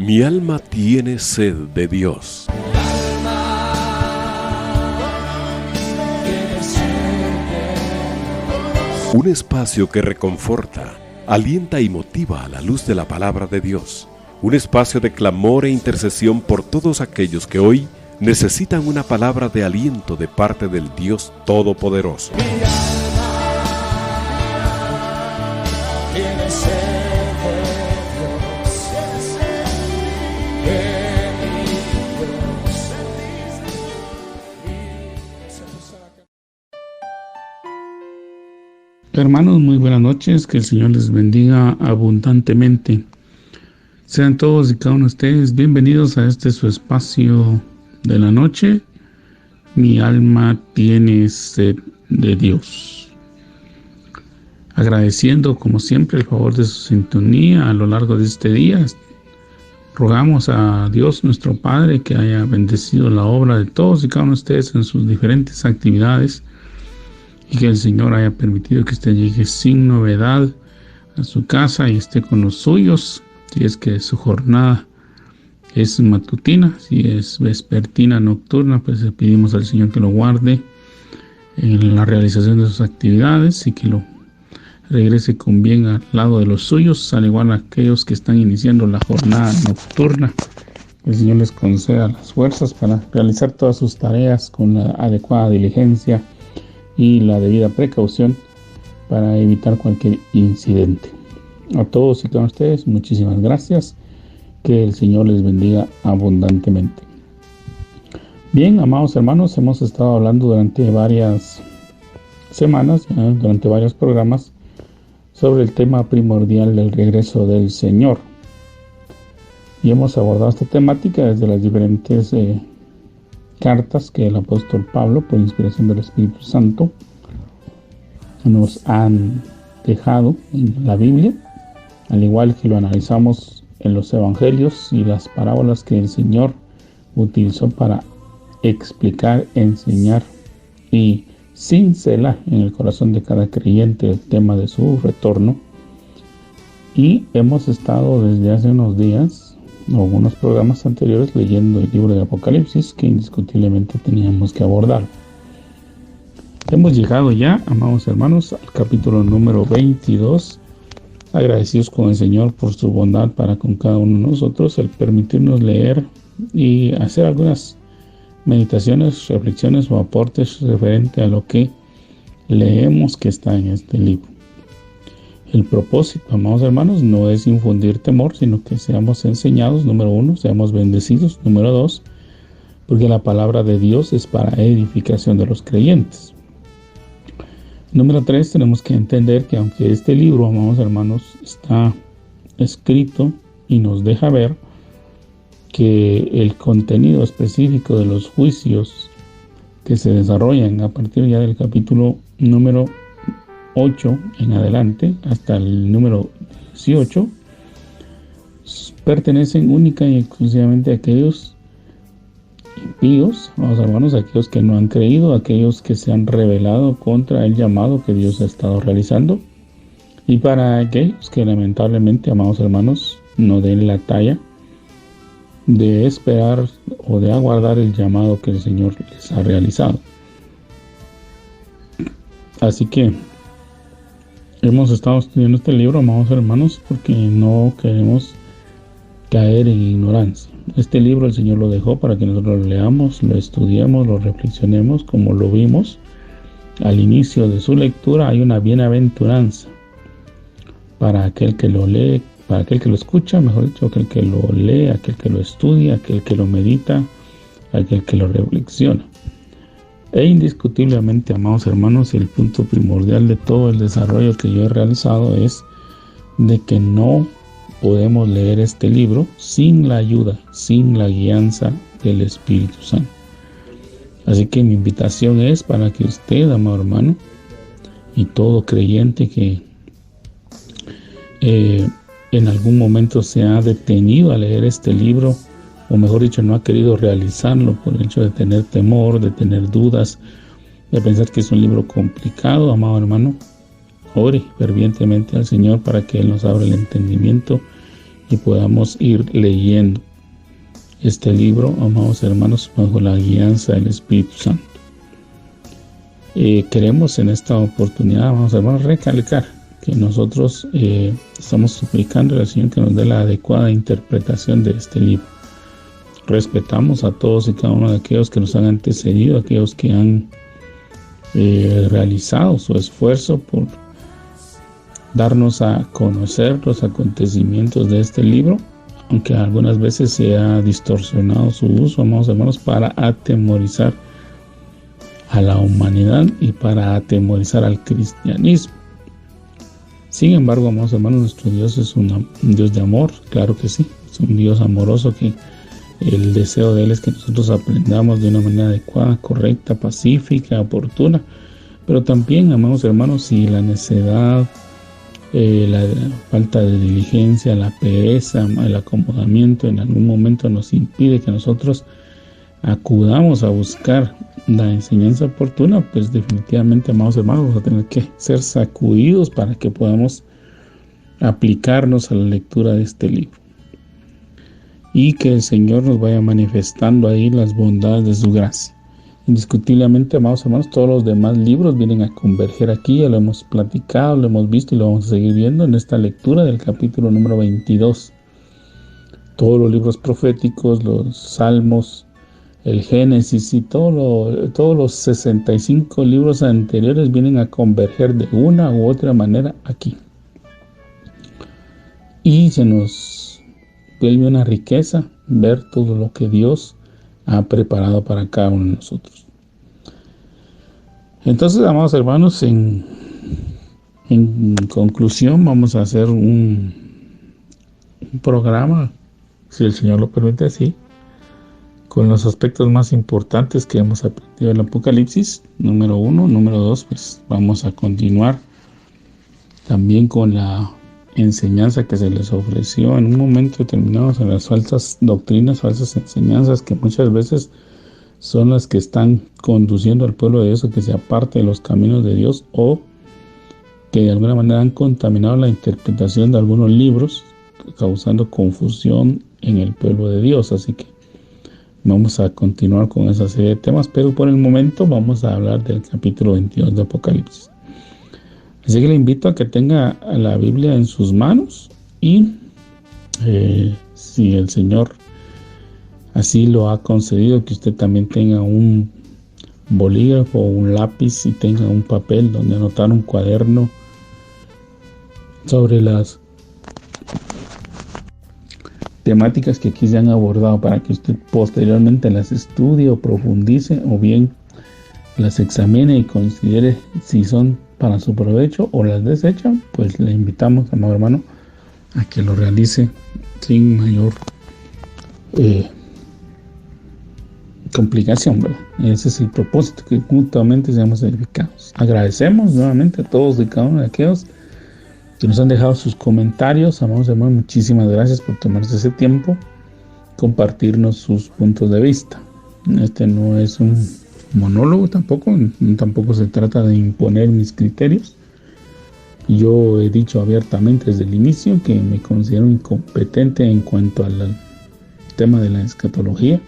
Mi alma tiene sed de Dios. Un espacio que reconforta, alienta y motiva a la luz de la palabra de Dios. Un espacio de clamor e intercesión por todos aquellos que hoy necesitan una palabra de aliento de parte del Dios Todopoderoso. Hermanos, muy buenas noches, que el Señor les bendiga abundantemente. Sean todos y cada uno de ustedes bienvenidos a este su espacio de la noche. Mi alma tiene sed de Dios. Agradeciendo como siempre el favor de su sintonía a lo largo de este día. Rogamos a Dios nuestro Padre que haya bendecido la obra de todos y cada uno de ustedes en sus diferentes actividades. Y que el Señor haya permitido que usted llegue sin novedad a su casa y esté con los suyos. Si es que su jornada es matutina, si es vespertina, nocturna, pues le pedimos al Señor que lo guarde en la realización de sus actividades y que lo regrese con bien al lado de los suyos, al igual a aquellos que están iniciando la jornada nocturna. El Señor les conceda las fuerzas para realizar todas sus tareas con la adecuada diligencia y la debida precaución para evitar cualquier incidente. A todos y todas ustedes, muchísimas gracias. Que el Señor les bendiga abundantemente. Bien, amados hermanos, hemos estado hablando durante varias semanas, durante varios programas, sobre el tema primordial del regreso del Señor. Y hemos abordado esta temática desde las diferentes cartas que el apóstol Pablo, por inspiración del Espíritu Santo, nos han dejado en la Biblia, al igual que lo analizamos en los evangelios y las parábolas que el Señor utilizó para explicar, enseñar y cincelar en el corazón de cada creyente el tema de su retorno. Y hemos estado desde hace unos días o algunos programas anteriores leyendo el libro de Apocalipsis, que indiscutiblemente teníamos que abordar. Hemos llegado ya, amados hermanos, al capítulo número 22, agradecidos con el Señor por su bondad para con cada uno de nosotros, el permitirnos leer y hacer algunas meditaciones, reflexiones o aportes referente a lo que leemos que está en este libro. El propósito, amados hermanos, no es infundir temor, sino que seamos enseñados, número 1, seamos bendecidos, número 2, porque la palabra de Dios es para edificación de los creyentes. Número 3, tenemos que entender que aunque este libro, amados hermanos, está escrito y nos deja ver que el contenido específico de los juicios que se desarrollan a partir ya del capítulo número 8 en adelante hasta el número 18 pertenecen única y exclusivamente a aquellos impíos, vamos hermanos, aquellos que no han creído, aquellos que se han rebelado contra el llamado que Dios ha estado realizando, y para aquellos que lamentablemente, amados hermanos, no den la talla de esperar o de aguardar el llamado que el Señor les ha realizado. Así que hemos estado estudiando este libro, amados hermanos, porque no queremos caer en ignorancia. Este libro el Señor lo dejó para que nosotros lo leamos, lo estudiemos, lo reflexionemos, como lo vimos al inicio de su lectura. Hay una bienaventuranza para aquel que lo lee, para aquel que lo escucha, mejor dicho, aquel que lo lee, aquel que lo estudia, aquel que lo medita, aquel que lo reflexiona. E indiscutiblemente, amados hermanos, el punto primordial de todo el desarrollo que yo he realizado es de que no podemos leer este libro sin la ayuda, sin la guianza del Espíritu Santo. Así que mi invitación es para que usted, amado hermano, y todo creyente que en algún momento se ha detenido a leer este libro, o mejor dicho, no ha querido realizarlo por el hecho de tener temor, de tener dudas, de pensar que es un libro complicado, amado hermano, ore fervientemente al Señor para que Él nos abra el entendimiento y podamos ir leyendo este libro, amados hermanos, bajo la guianza del Espíritu Santo. Queremos en esta oportunidad, amados hermanos, recalcar que nosotros estamos suplicando al Señor que nos dé la adecuada interpretación de este libro. Respetamos a todos y cada uno de aquellos que nos han antecedido, aquellos que han realizado su esfuerzo por darnos a conocer los acontecimientos de este libro, aunque algunas veces se ha distorsionado su uso, amados hermanos, para atemorizar a la humanidad y para atemorizar al cristianismo. Sin embargo, amados hermanos, nuestro Dios es un Dios de amor, claro que sí, es un Dios amoroso que el deseo de Él es que nosotros aprendamos de una manera adecuada, correcta, pacífica, oportuna, pero también, amados hermanos, si la necedad, la falta de diligencia, la pereza, el acomodamiento en algún momento nos impide que nosotros acudamos a buscar la enseñanza oportuna, pues definitivamente, amados hermanos, vamos a tener que ser sacudidos para que podamos aplicarnos a la lectura de este libro. Y que el Señor nos vaya manifestando ahí las bondades de su gracia. Indiscutiblemente, amados hermanos, todos los demás libros vienen a converger aquí, ya lo hemos platicado, lo hemos visto y lo vamos a seguir viendo en esta lectura del capítulo número 22. Todos los libros proféticos, los salmos, el Génesis y todos los 65 libros anteriores vienen a converger de una u otra manera aquí. Y se nos vuelve una riqueza ver todo lo que Dios ha preparado para cada uno de nosotros. Entonces, amados hermanos, en conclusión vamos a hacer un programa, si el Señor lo permite así, con los aspectos más importantes que hemos aprendido del Apocalipsis, número 1. Número 2, pues vamos a continuar también con la enseñanza que se les ofreció en un momento determinado en las falsas doctrinas, falsas enseñanzas que muchas veces son las que están conduciendo al pueblo de Dios a que se aparte de los caminos de Dios, o que de alguna manera han contaminado la interpretación de algunos libros, causando confusión en el pueblo de Dios. Así que vamos a continuar con esa serie de temas, pero por el momento vamos a hablar del capítulo 22 de Apocalipsis. Así que le invito a que tenga la Biblia en sus manos y si el Señor así lo ha concedido, que usted también tenga un bolígrafo o un lápiz y tenga un papel donde anotar, un cuaderno sobre las temáticas que aquí se han abordado, para que usted posteriormente las estudie o profundice, o bien las examine y considere si son para su provecho o las desecha. Pues le invitamos, amado hermano, a que lo realice sin mayor complicación, ¿verdad? Ese es el propósito, que mutuamente seamos edificados. Agradecemos nuevamente a todos y cada uno de aquellos que nos han dejado sus comentarios. Amados hermanos, muchísimas gracias por tomarse ese tiempo, compartirnos sus puntos de vista. Este no es un monólogo tampoco se trata de imponer mis criterios. Yo he dicho abiertamente desde el inicio que me considero incompetente en cuanto al tema de la escatología.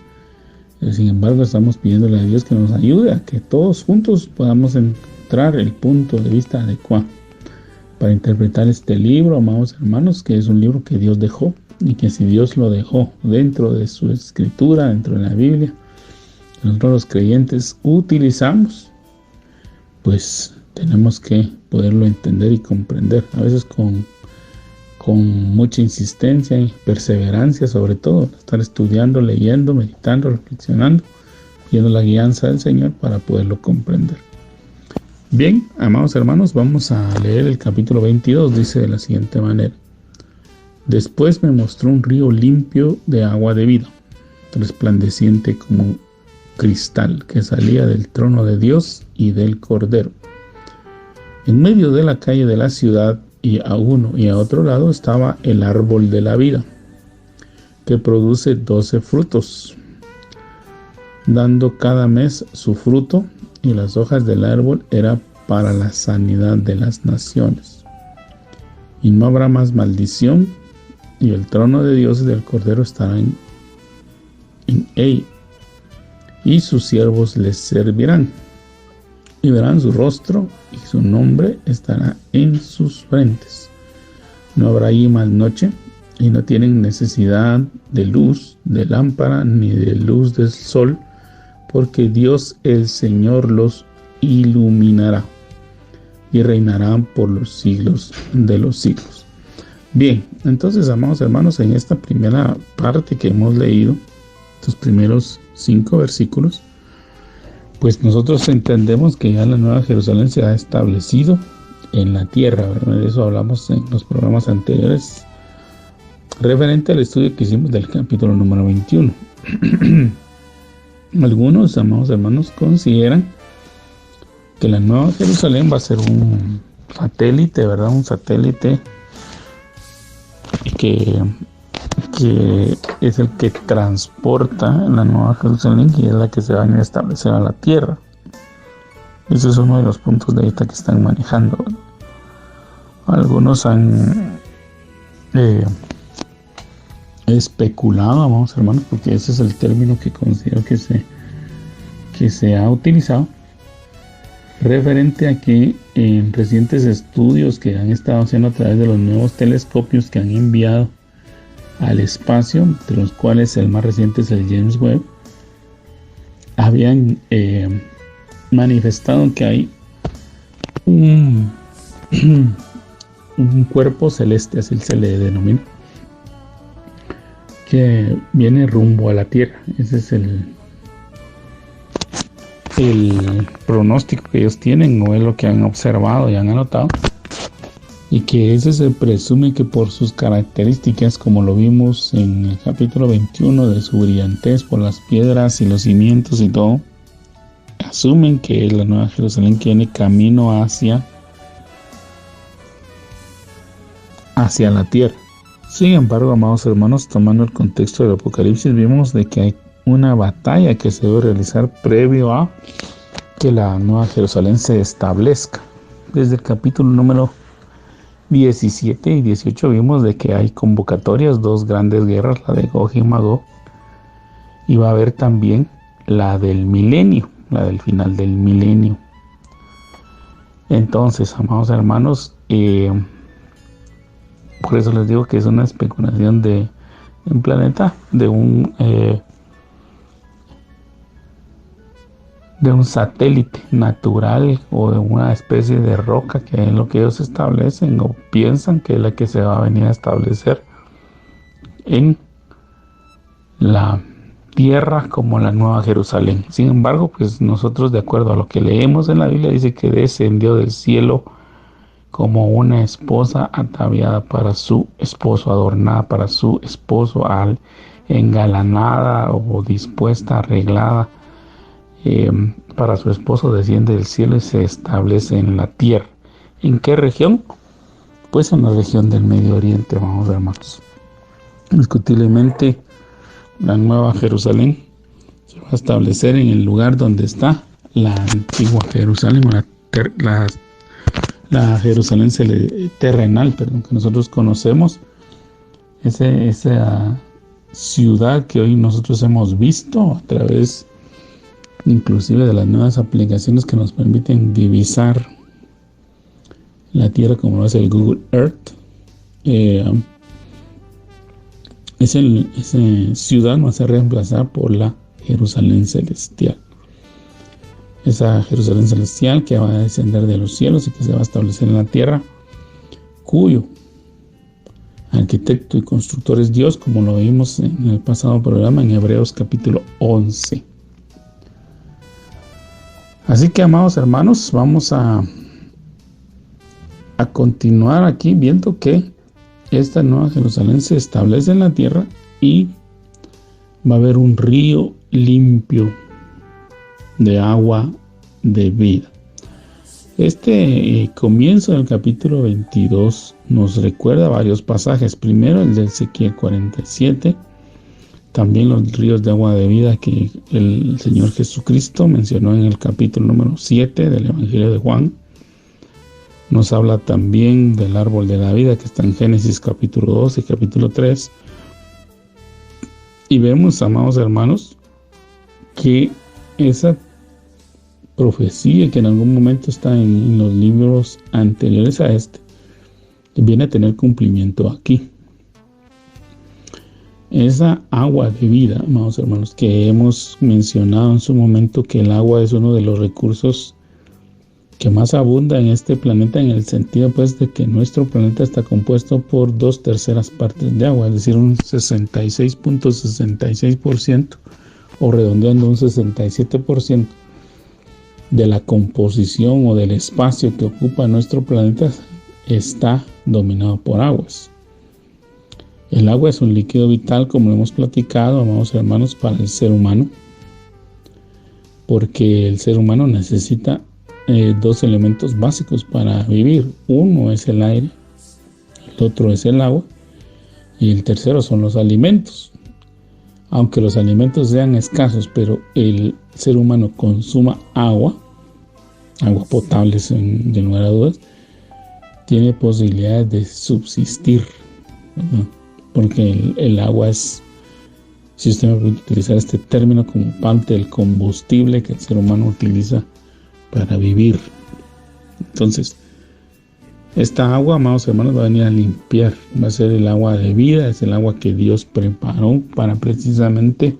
Sin embargo, estamos pidiéndole a Dios que nos ayude a que todos juntos podamos encontrar el punto de vista adecuado para interpretar este libro, amados hermanos, que es un libro que Dios dejó, y que si Dios lo dejó dentro de su escritura, dentro de la Biblia, nosotros los creyentes utilizamos, pues tenemos que poderlo entender y comprender, a veces con mucha insistencia y perseverancia, sobre todo estar estudiando, leyendo, meditando, reflexionando, viendo la guianza del Señor para poderlo comprender. Bien, amados hermanos, vamos a leer el capítulo 22. Dice de la siguiente manera: Después me mostró un río limpio de agua de vida, resplandeciente como cristal, que salía del trono de Dios y del Cordero. En medio de la calle de la ciudad, y a uno y a otro lado, estaba el árbol de la vida, que produce 12 frutos, dando cada mes su fruto, y las hojas del árbol era para la sanidad de las naciones. Y no habrá más maldición, y el trono de Dios y del Cordero estará en ella, y sus siervos les servirán, y verán su rostro, y su nombre estará en sus frentes. No habrá allí más noche, y no tienen necesidad de luz de lámpara ni de luz del sol, porque Dios el Señor los iluminará, y reinarán por los siglos de los siglos. Bien, entonces, amados hermanos, en esta primera parte que hemos leído, estos primeros 5 versículos, pues nosotros entendemos que ya la Nueva Jerusalén se ha establecido en la tierra, ¿verdad? De eso hablamos en los programas anteriores, referente al estudio que hicimos del capítulo número 21. Algunos, amados hermanos, consideran que la Nueva Jerusalén va a ser un satélite, ¿verdad? Un satélite que es el que transporta la Nueva Jerusalén, y es la que se va a establecer a la tierra. Ese es uno de los puntos de vista que están manejando. Algunos han especulado, vamos hermanos, porque ese es el término que considero que se ha utilizado, referente a que en recientes estudios que han estado haciendo a través de los nuevos telescopios que han enviado al espacio, de los cuales el más reciente es el James Webb, habían manifestado que hay un cuerpo celeste, así se le denomina, que viene rumbo a la Tierra. Ese es el pronóstico que ellos tienen, o es lo que han observado y han anotado, y que ese se presume que por sus características, como lo vimos en el capítulo 21, de su brillantez por las piedras y los cimientos y todo, asumen que la Nueva Jerusalén tiene camino hacia la tierra. Sin embargo, amados hermanos, tomando el contexto del Apocalipsis, vimos de que hay una batalla que se debe realizar previo a que la Nueva Jerusalén se establezca. Desde el capítulo número 17 y 18 vimos de que hay convocatorias, 2 grandes guerras, la de Gog y Magog, y va a haber también la del milenio, la del final del milenio. Entonces, amados hermanos, por eso les digo que es una especulación de un planeta, de un satélite natural, o de una especie de roca, que es lo que ellos establecen o piensan que es la que se va a venir a establecer en la tierra como la Nueva Jerusalén. Sin embargo, pues nosotros, de acuerdo a lo que leemos en la Biblia, dice que descendió del cielo como una esposa ataviada para su esposo, adornada para su esposo, engalanada o dispuesta, arreglada para su esposo, desciende del cielo y se establece en la tierra. ¿En qué región? Pues en la región del Medio Oriente, vamos hermanos. Indiscutiblemente, la Nueva Jerusalén se va a establecer en el lugar donde está la antigua Jerusalén, la Jerusalén terrenal, que nosotros conocemos, esa ciudad que hoy nosotros hemos visto a través inclusive de las nuevas aplicaciones que nos permiten divisar la tierra, como lo es el Google Earth. Esa ciudad va a ser reemplazada por la Jerusalén celestial. Esa Jerusalén celestial que va a descender de los cielos y que se va a establecer en la tierra, cuyo arquitecto y constructor es Dios, como lo vimos en el pasado programa en Hebreos capítulo 11. Así que, amados hermanos, vamos a continuar aquí viendo que esta Nueva Jerusalén se establece en la tierra y va a haber un río limpio de agua de vida. Este comienzo del capítulo 22 nos recuerda varios pasajes. Primero, el de Ezequiel 47, también los ríos de agua de vida que el Señor Jesucristo mencionó en el capítulo número 7 del Evangelio de Juan. Nos habla también del árbol de la vida que está en Génesis capítulo 2 y capítulo 3. Y vemos, amados hermanos, que esa profecía que en algún momento está en los libros anteriores a este, viene a tener cumplimiento aquí. Esa agua de vida, amados hermanos, que hemos mencionado en su momento, que el agua es uno de los recursos que más abunda en este planeta, en el sentido pues de que nuestro planeta está compuesto por 2/3 partes de agua, es decir, un 66.66% o redondeando un 67% de la composición o del espacio que ocupa nuestro planeta está dominado por aguas. El agua es un líquido vital, como lo hemos platicado, amados hermanos, para el ser humano, porque el ser humano necesita 2 elementos básicos para vivir. Uno es el aire, el otro es el agua y el tercero son los alimentos. Aunque los alimentos sean escasos, pero el ser humano consuma agua potable sin lugar a dudas, tiene posibilidades de subsistir, ¿verdad? Porque el agua es, si usted me puede utilizar este término, como parte del combustible que el ser humano utiliza para vivir. Entonces, esta agua, amados hermanos, va a venir a limpiar, va a ser el agua de vida, es el agua que Dios preparó para precisamente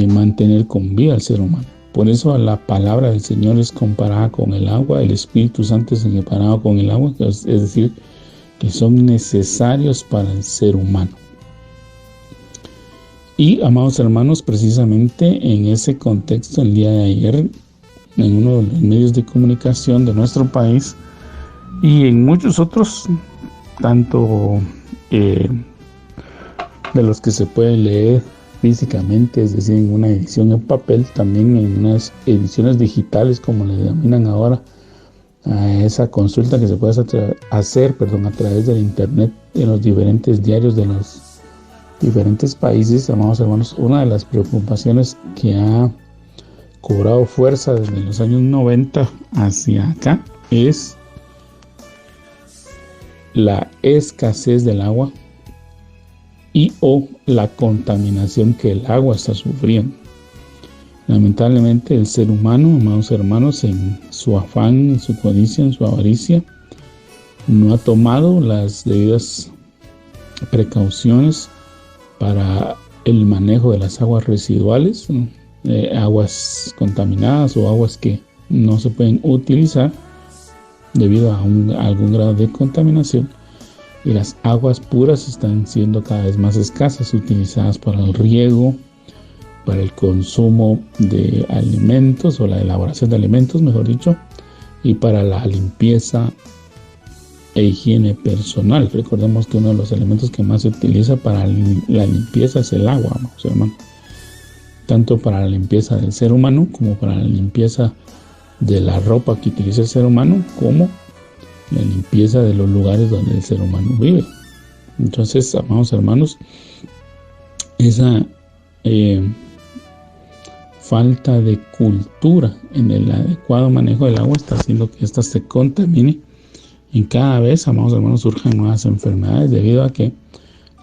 mantener con vida al ser humano. Por eso la palabra del Señor es comparada con el agua, el Espíritu Santo es comparado con el agua, es decir, que son necesarios para el ser humano. Y, amados hermanos, precisamente en ese contexto, el día de ayer, en uno de los medios de comunicación de nuestro país y en muchos otros, tanto de los que se puede leer físicamente, es decir, en una edición en papel, también en unas ediciones digitales, como le denominan ahora, a esa consulta que se puede hacer a través del internet en los diferentes diarios de los diferentes países. Amados hermanos, una de las preocupaciones que ha cobrado fuerza desde los años 90 hacia acá es la escasez del agua y o la contaminación que el agua está sufriendo. Lamentablemente el ser humano, amados hermanos, en su afán, en su codicia, en su avaricia, no ha tomado las debidas precauciones para el manejo de las aguas residuales, aguas contaminadas o aguas que no se pueden utilizar debido a algún grado de contaminación, y las aguas puras están siendo cada vez más escasas, utilizadas para el riego, para el consumo de alimentos o la elaboración de alimentos, mejor dicho, y para la limpieza e higiene personal. Recordemos que uno de los elementos que más se utiliza para la limpieza es el agua, hermanos, tanto para la limpieza del ser humano como para la limpieza de la ropa que utiliza el ser humano, como la limpieza de los lugares donde el ser humano vive. Entonces, amados hermanos, esa falta de cultura en el adecuado manejo del agua está haciendo que ésta se contamine, y cada vez, amados hermanos, surjan nuevas enfermedades debido a que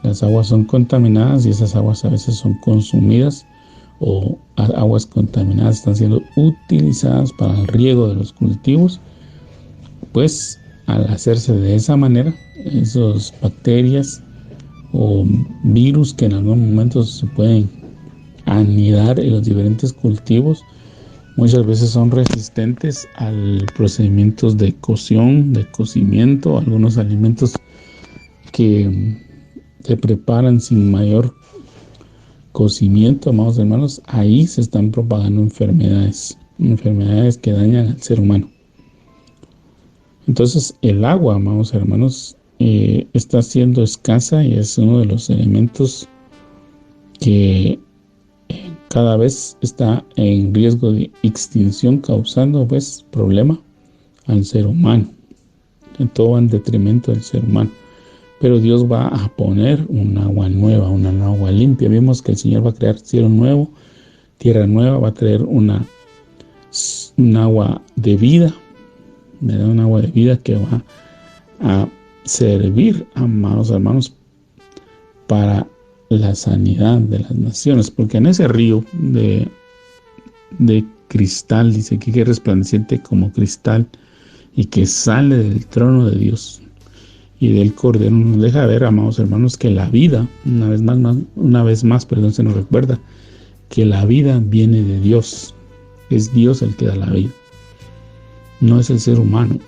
las aguas son contaminadas, y esas aguas a veces son consumidas, o aguas contaminadas están siendo utilizadas para el riego de los cultivos. Pues al hacerse de esa manera, esas bacterias o virus que en algún momento se pueden anidar en los diferentes cultivos, muchas veces son resistentes a los procedimientos de cocción, de cocimiento, algunos alimentos que se preparan sin mayor cocimiento, amados hermanos. Ahí se están propagando enfermedades que dañan al ser humano. Entonces el agua, amados hermanos, está siendo escasa y es uno de los elementos que cada vez está en riesgo de extinción, causando pues problema al ser humano. Todo va en detrimento del ser humano. Pero Dios va a poner un agua nueva, una agua limpia. Vimos que el Señor va a crear cielo nuevo, tierra nueva, va a traer un agua de vida, me da un agua de vida que va a servir, amados hermanos, para la sanidad de las naciones, porque en ese río de cristal, dice aquí, que es resplandeciente como cristal y que sale del trono de Dios y del Cordero, nos deja ver, amados hermanos, que la vida, una vez más, se nos recuerda que la vida viene de Dios. Es Dios el que da la vida, no es el ser humano.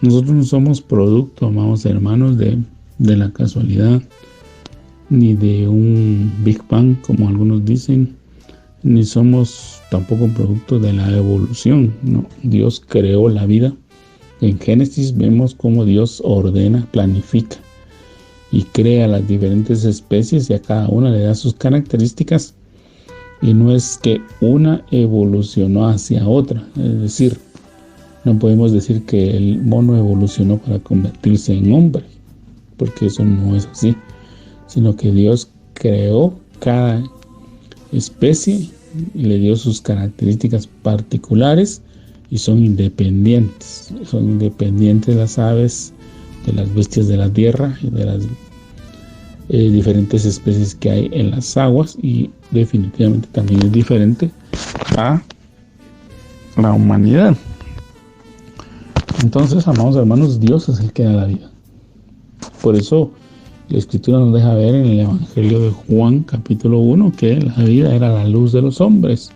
Nosotros no somos producto, amados hermanos, de la casualidad, ni de un Big Bang, como algunos dicen, ni somos tampoco producto de la evolución. No, Dios creó la vida. En Génesis vemos cómo Dios ordena, planifica y crea las diferentes especies, y a cada una le da sus características, y no es que una evolucionó hacia otra. Es decir, no podemos decir que el mono evolucionó para convertirse en hombre, porque eso no es así, sino que Dios creó cada especie y le dio sus características particulares, y son independientes las aves de las bestias de la tierra y de las diferentes especies que hay en las aguas, y definitivamente también es diferente a la humanidad. Entonces, amados hermanos, Dios es el que da la vida. Por eso la Escritura nos deja ver en el Evangelio de Juan, capítulo 1, que la vida era la luz de los hombres.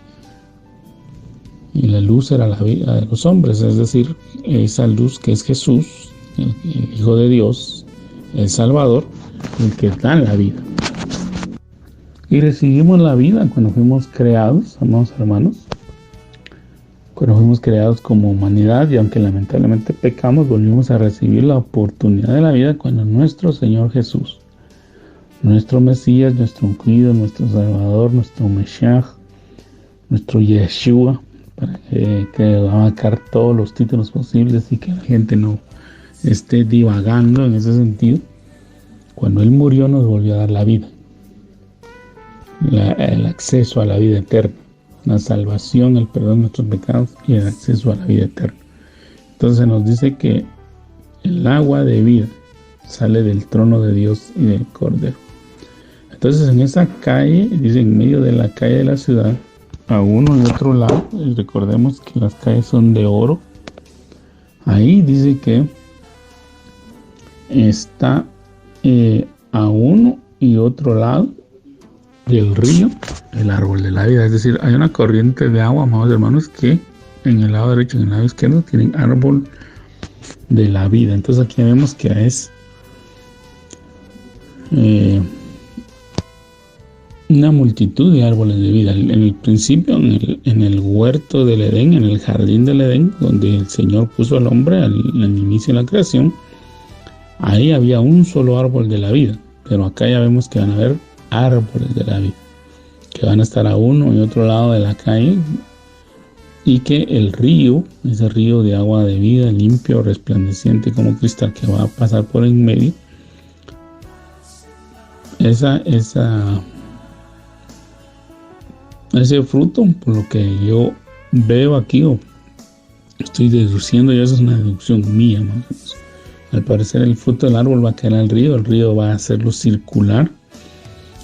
Y la luz era la vida de los hombres, es decir, esa luz que es Jesús, el Hijo de Dios, el Salvador, el que da la vida. Y recibimos la vida cuando fuimos creados, amados hermanos, cuando fuimos creados como humanidad, y aunque lamentablemente pecamos, volvimos a recibir la oportunidad de la vida cuando nuestro Señor Jesús, nuestro Mesías, nuestro ungido, nuestro Salvador, nuestro Mesías, nuestro Yeshua, para que va a abarcar todos los títulos posibles y que la gente no esté divagando en ese sentido. Cuando Él murió, nos volvió a dar la vida, el acceso a la vida eterna, la salvación, el perdón de nuestros pecados y el acceso a la vida eterna. Entonces nos dice que el agua de vida sale del trono de Dios y del Cordero. Entonces en esa calle, dice, en medio de la calle de la ciudad, a uno y otro lado, y recordemos que las calles son de oro, ahí dice que está a uno y otro lado del río el árbol de la vida. Es decir, hay una corriente de agua, amados hermanos, que en el lado derecho y en el lado izquierdo tienen árbol de la vida. Entonces aquí vemos que es una multitud de árboles de vida. En el principio, en el huerto del Edén, en el jardín del Edén, donde el Señor puso al hombre al inicio de la creación, ahí había un solo árbol de la vida, pero acá ya vemos que van a haber árboles de la vida, que van a estar a uno y otro lado de la calle, y que el río, ese río de agua de vida, limpio, resplandeciente como cristal, que va a pasar por en medio, ese fruto, por lo que yo veo aquí, o estoy deduciendo, y eso es una deducción mía, ¿no? Al parecer el fruto del árbol va a caer al río, el río va a hacerlo circular,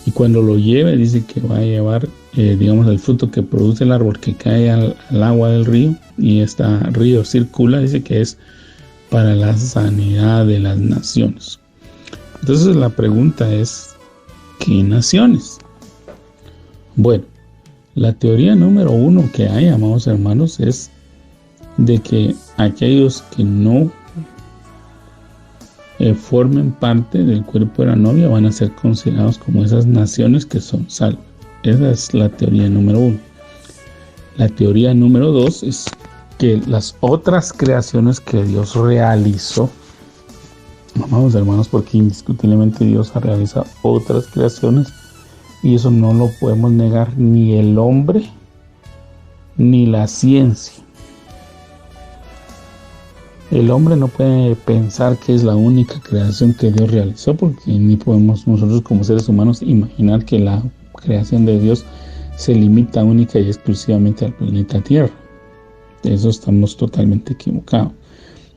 y cuando lo lleve, dice que va a llevar, el fruto que produce el árbol, que cae al agua del río, y este río circula, dice que es para la sanidad de las naciones. Entonces la pregunta es, ¿qué naciones? Bueno, la teoría número 1 que hay, amados hermanos, es de que aquellos que no formen parte del cuerpo de la novia van a ser considerados como esas naciones que son salvas. Esa es la teoría número 1. La teoría número 2 es que las otras creaciones que Dios realizó, amados hermanos, porque indiscutiblemente Dios ha realizado otras creaciones, y eso no lo podemos negar ni el hombre ni la ciencia. El hombre no puede pensar que es la única creación que Dios realizó, porque ni podemos nosotros como seres humanos imaginar que la creación de Dios se limita única y exclusivamente al planeta Tierra. De eso estamos totalmente equivocados.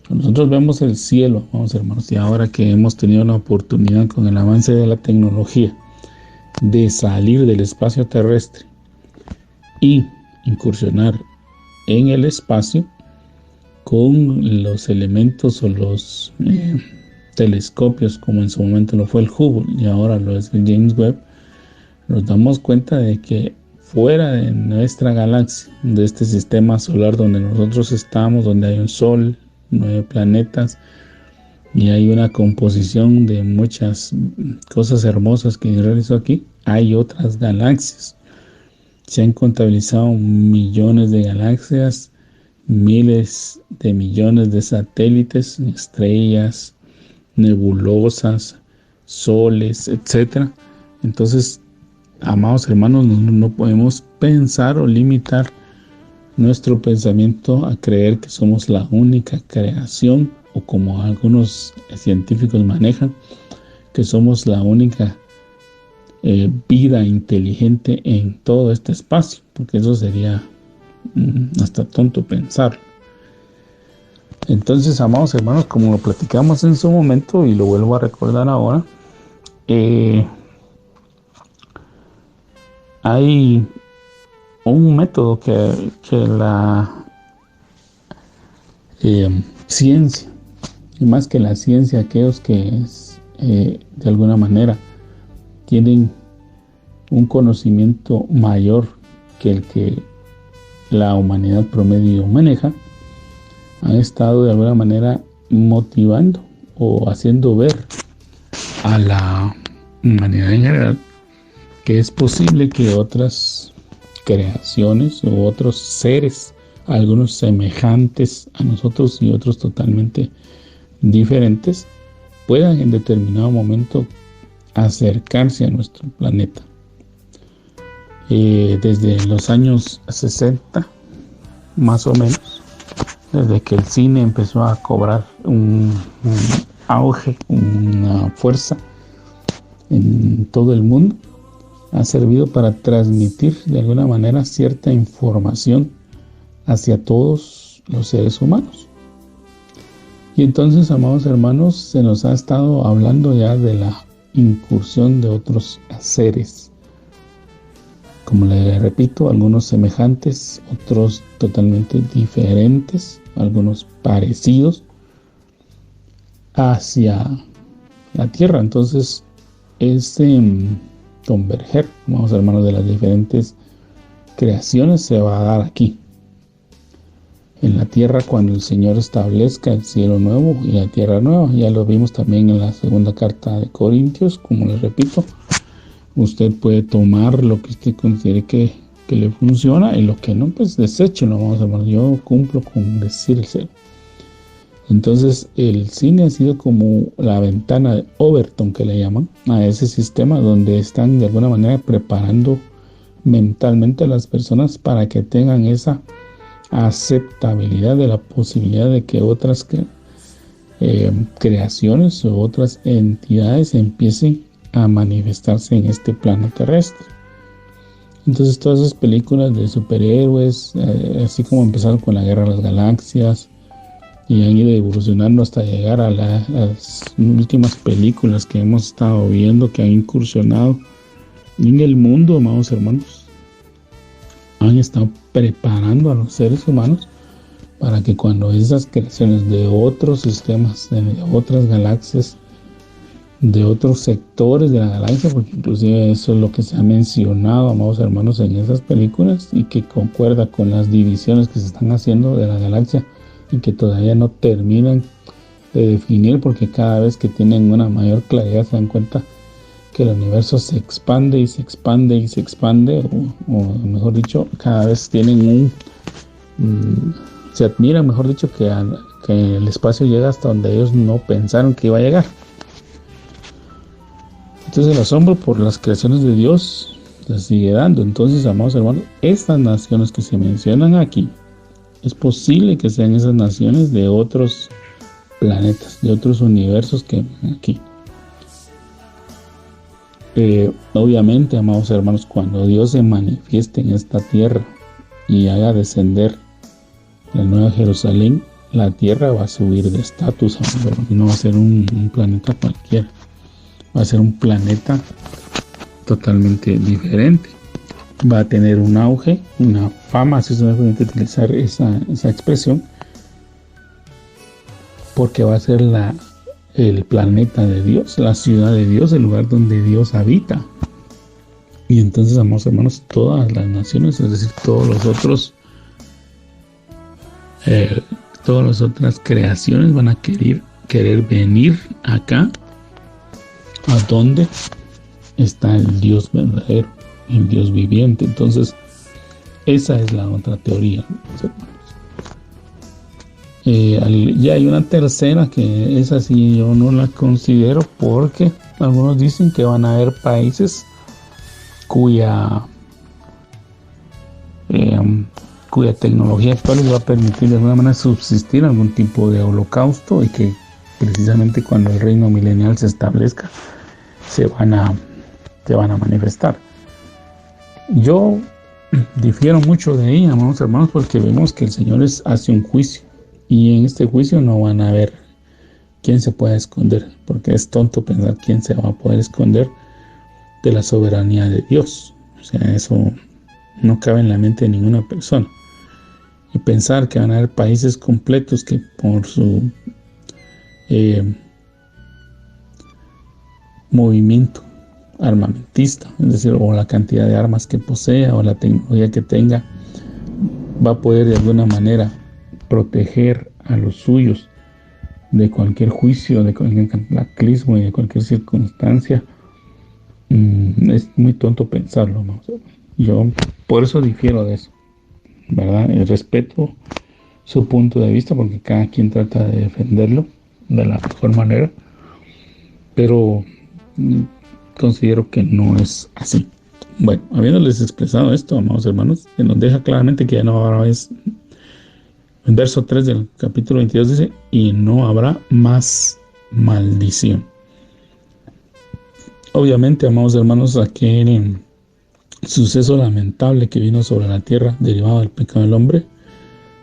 Nosotros vemos el cielo, vamos hermanos, y ahora que hemos tenido la oportunidad con el avance de la tecnología de salir del espacio terrestre y incursionar en el espacio con los elementos o los telescopios, como en su momento lo fue el Hubble y ahora lo es el James Webb, nos damos cuenta de que fuera de nuestra galaxia, de este sistema solar donde nosotros estamos, donde hay un sol, 9 planetas y hay una composición de muchas cosas hermosas que realizó aquí, hay otras galaxias. Se han contabilizado millones de galaxias, miles de millones de satélites, estrellas, nebulosas, soles, etc. Entonces, amados hermanos, no podemos pensar o limitar nuestro pensamiento a creer que somos la única creación, o como algunos científicos manejan, que somos la única vida inteligente en todo este espacio, porque eso sería hasta tonto pensarlo. Entonces, amados hermanos, como lo platicamos en su momento y lo vuelvo a recordar ahora, hay un método que la ciencia, y más que la ciencia, aquellos que de alguna manera tienen un conocimiento mayor que el que la humanidad promedio maneja, han estado de alguna manera motivando o haciendo ver a la humanidad en general que es posible que otras creaciones u otros seres, algunos semejantes a nosotros y otros totalmente diferentes, puedan en determinado momento acercarse a nuestro planeta. Desde los años 60, más o menos, desde que el cine empezó a cobrar un auge, una fuerza en todo el mundo, ha servido para transmitir de alguna manera cierta información hacia todos los seres humanos. Y entonces, amados hermanos, se nos ha estado hablando ya de la incursión de otros seres. Como les repito, algunos semejantes, otros totalmente diferentes, algunos parecidos hacia la Tierra. Entonces, converger, vamos hermanos, de las diferentes creaciones se va a dar aquí en la tierra cuando el Señor establezca el cielo nuevo y la tierra nueva. Ya lo vimos también en la segunda carta de Corintios. Como les repito, usted puede tomar lo que usted considere que le funciona y lo que no, pues deséchelo, vamos hermanos. Yo cumplo con decírselo. Entonces el cine ha sido como la ventana de Overton, que le llaman, a ese sistema donde están de alguna manera preparando mentalmente a las personas para que tengan esa aceptabilidad de la posibilidad de que otras creaciones o otras entidades empiecen a manifestarse en este plano terrestre. Entonces todas esas películas de superhéroes, así como empezaron con la Guerra de las Galaxias, y han ido evolucionando hasta llegar a las últimas películas que hemos estado viendo, que han incursionado en el mundo, amados hermanos, han estado preparando a los seres humanos para que cuando esas creaciones de otros sistemas, de otras galaxias, de otros sectores de la galaxia, porque inclusive eso es lo que se ha mencionado, amados hermanos, en esas películas, y que concuerda con las divisiones que se están haciendo de la galaxia y que todavía no terminan de definir, porque cada vez que tienen una mayor claridad se dan cuenta que el universo se expande y se expande y se expande, o mejor dicho, cada vez tienen se admira, mejor dicho, que el espacio llega hasta donde ellos no pensaron que iba a llegar. Entonces el asombro por las creaciones de Dios se sigue dando. Entonces, amados hermanos, estas naciones que se mencionan aquí, es posible que sean esas naciones de otros planetas, de otros universos que aquí. Obviamente, amados hermanos, cuando Dios se manifieste en esta tierra y haga descender la Nueva Jerusalén, la Tierra va a subir de estatus, no va a ser un planeta cualquiera, va a ser un planeta totalmente diferente, va a tener un auge, una fama, si se me permite utilizar esa expresión, porque va a ser el planeta de Dios, la ciudad de Dios, el lugar donde Dios habita. Y entonces, amados hermanos, todas las naciones, es decir, todas las otras creaciones van a querer venir acá, a donde está el Dios verdadero, el Dios viviente. Entonces, esa es la otra teoría, hermanos. Ya hay una tercera que esa sí yo no la considero, porque algunos dicen que van a haber países cuya tecnología actual les va a permitir de alguna manera subsistir algún tipo de holocausto, y que precisamente cuando el reino milenial se establezca se van a manifestar. Yo difiero mucho de ella, amados hermanos, porque vemos que el Señor hace un juicio, y en este juicio no van a ver quién se puede esconder, porque es tonto pensar quién se va a poder esconder de la soberanía de Dios. O sea, eso no cabe en la mente de ninguna persona. Y pensar que van a haber países completos que por su movimiento armamentista, es decir, o la cantidad de armas que posea o la tecnología que tenga, va a poder de alguna manera proteger a los suyos de cualquier juicio, de cualquier cataclismo y de cualquier circunstancia. Es muy tonto pensarlo, ¿no? Yo por eso difiero de eso, ¿verdad? Respeto su punto de vista, porque cada quien trata de defenderlo de la mejor manera, pero considero que no es así. Bueno, habiéndoles expresado esto, amados hermanos, que nos deja claramente que ya no habrá más. El verso 3 del capítulo 22 dice: y no habrá más maldición. Obviamente, amados hermanos, aquel suceso lamentable que vino sobre la tierra derivado del pecado del hombre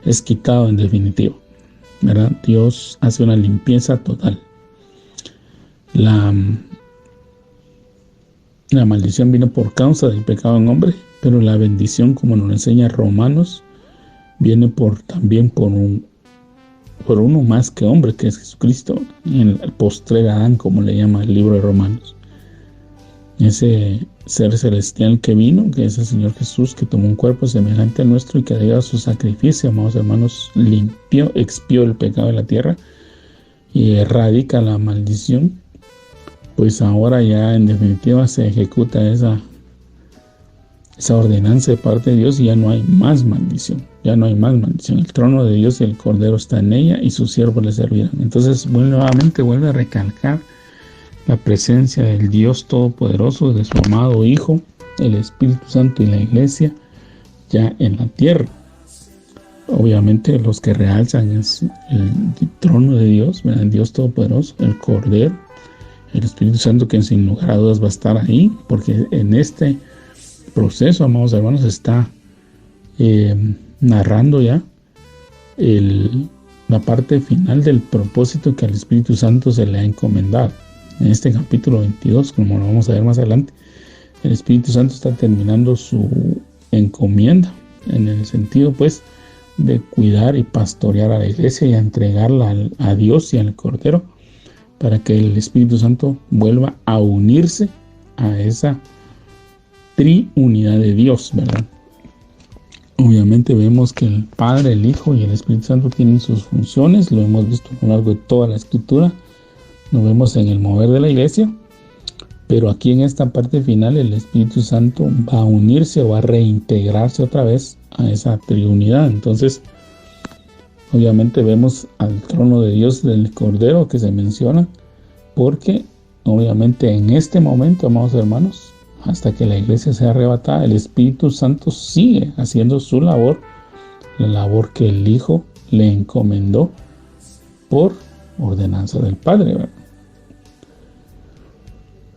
es quitado en definitivo, ¿verdad? Dios hace una limpieza total. La maldición vino por causa del pecado en hombre, pero la bendición, como nos enseña Romanos, viene también por uno más que hombre, que es Jesucristo, en el postrer Adán, como le llama el libro de Romanos. Ese ser celestial que vino, que es el Señor Jesús, que tomó un cuerpo semejante al nuestro y que debido a su sacrificio, amados hermanos, expió el pecado de la tierra y erradica la maldición. Pues ahora ya en definitiva se ejecuta esa ordenanza de parte de Dios, y ya no hay más maldición. Ya no hay más maldición. El trono de Dios y el Cordero está en ella, y sus siervos le servirán. Entonces nuevamente vuelve a recalcar la presencia del Dios Todopoderoso, de su amado Hijo, el Espíritu Santo y la Iglesia ya en la tierra. Obviamente los que realzan es el trono de Dios, el Dios Todopoderoso, el Cordero, el Espíritu Santo, que sin lugar a dudas va a estar ahí, porque en este proceso, amados hermanos, está narrando ya la parte final del propósito que al Espíritu Santo se le ha encomendado. En este capítulo 22, como lo vamos a ver más adelante, el Espíritu Santo está terminando su encomienda, en el sentido pues de cuidar y pastorear a la iglesia y a entregarla a Dios y al Cordero, para que el Espíritu Santo vuelva a unirse a esa triunidad de Dios, ¿verdad? Obviamente vemos que el Padre, el Hijo y el Espíritu Santo tienen sus funciones, lo hemos visto a lo largo de toda la Escritura, lo vemos en el mover de la iglesia, pero aquí en esta parte final el Espíritu Santo va a unirse o va a reintegrarse otra vez a esa triunidad. Entonces, obviamente vemos al trono de Dios del Cordero que se menciona, porque obviamente en este momento, amados hermanos, hasta que la iglesia sea arrebatada, el Espíritu Santo sigue haciendo su labor, la labor que el Hijo le encomendó por ordenanza del Padre, ¿verdad?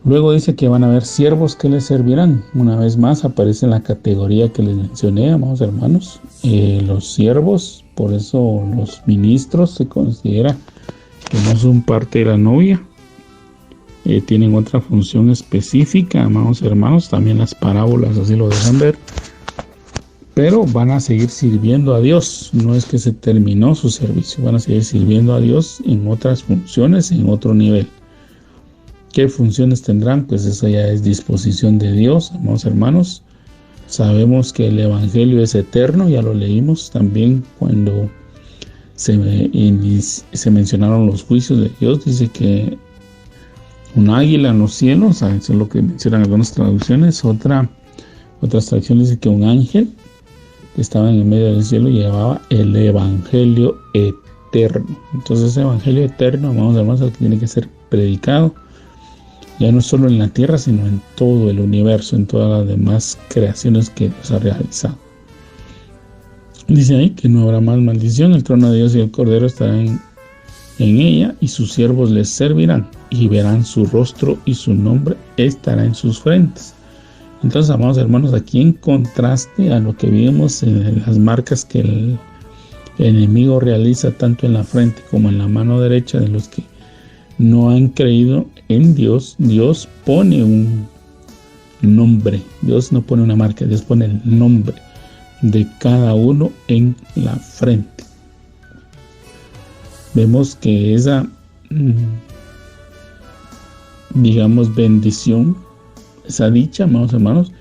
Luego dice que van a haber siervos que les servirán. Una vez más aparece la categoría que les mencioné, amados hermanos. Los siervos Por eso los ministros se considera que no son parte de la novia. Tienen otra función específica, amados hermanos. También las parábolas así lo dejan ver. Pero van a seguir sirviendo a Dios. No es que se terminó su servicio. Van a seguir sirviendo a Dios en otras funciones, en otro nivel. ¿Qué funciones tendrán? Pues eso ya es disposición de Dios, amados hermanos. Sabemos que el Evangelio es eterno, ya lo leímos también cuando se mencionaron los juicios de Dios. Dice que un águila en los cielos, eso es lo que mencionan algunas traducciones. Otras traducciones dicen que un ángel que estaba en el medio del cielo llevaba el Evangelio eterno. Entonces ese Evangelio eterno, amados hermanos, tiene que ser predicado ya no solo en la tierra, sino en todo el universo, en todas las demás creaciones que Dios ha realizado. Dice ahí que no habrá más maldición, el trono de Dios y el Cordero estarán en ella, y sus siervos les servirán, y verán su rostro, y su nombre estará en sus frentes. Entonces, amados hermanos, aquí en contraste a lo que vimos en las marcas que el enemigo realiza tanto en la frente como en la mano derecha de los que no han creído en Dios, Dios pone un nombre. Dios no pone una marca, Dios pone el nombre de cada uno en la frente. Vemos que esa, bendición, esa dicha, amados hermanos,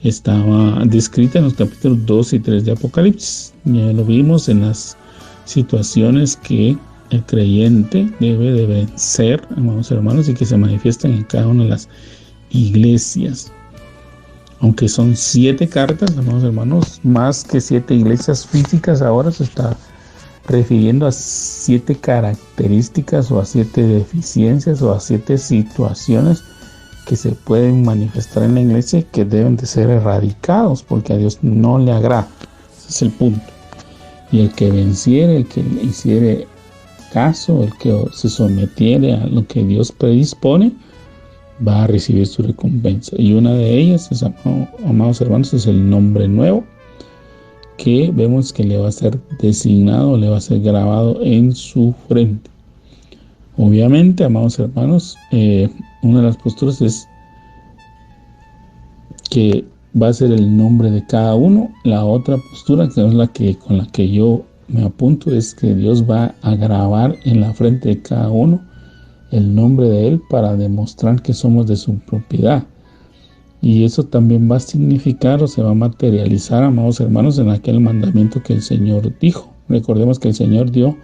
estaba descrita en los capítulos 2 y 3 de Apocalipsis. Ya lo vimos en las situaciones que el creyente debe de vencer, amados hermanos, y que se manifiestan en cada una de las iglesias. Aunque son 7 cartas, amados hermanos, más que 7 iglesias físicas, ahora se está refiriendo a 7 características o a 7 deficiencias o a 7 situaciones que se pueden manifestar en la iglesia y que deben de ser erradicados porque a Dios no le agrada. Ese es el punto. Y el que venciere, el que le hiciere caso, el que se sometiere a lo que Dios predispone, va a recibir su recompensa. Y una de ellas, amados hermanos, es el nombre nuevo, que vemos que le va a ser designado, le va a ser grabado en su frente. Obviamente, amados hermanos, una de las posturas es que va a ser el nombre de cada uno. La otra postura, que es la que con la que yo me apunto, es que Dios va a grabar en la frente de cada uno el nombre de Él para demostrar que somos de su propiedad. Y eso también va a significar o se va a materializar, amados hermanos, en aquel mandamiento que el Señor dijo. Recordemos que el Señor dio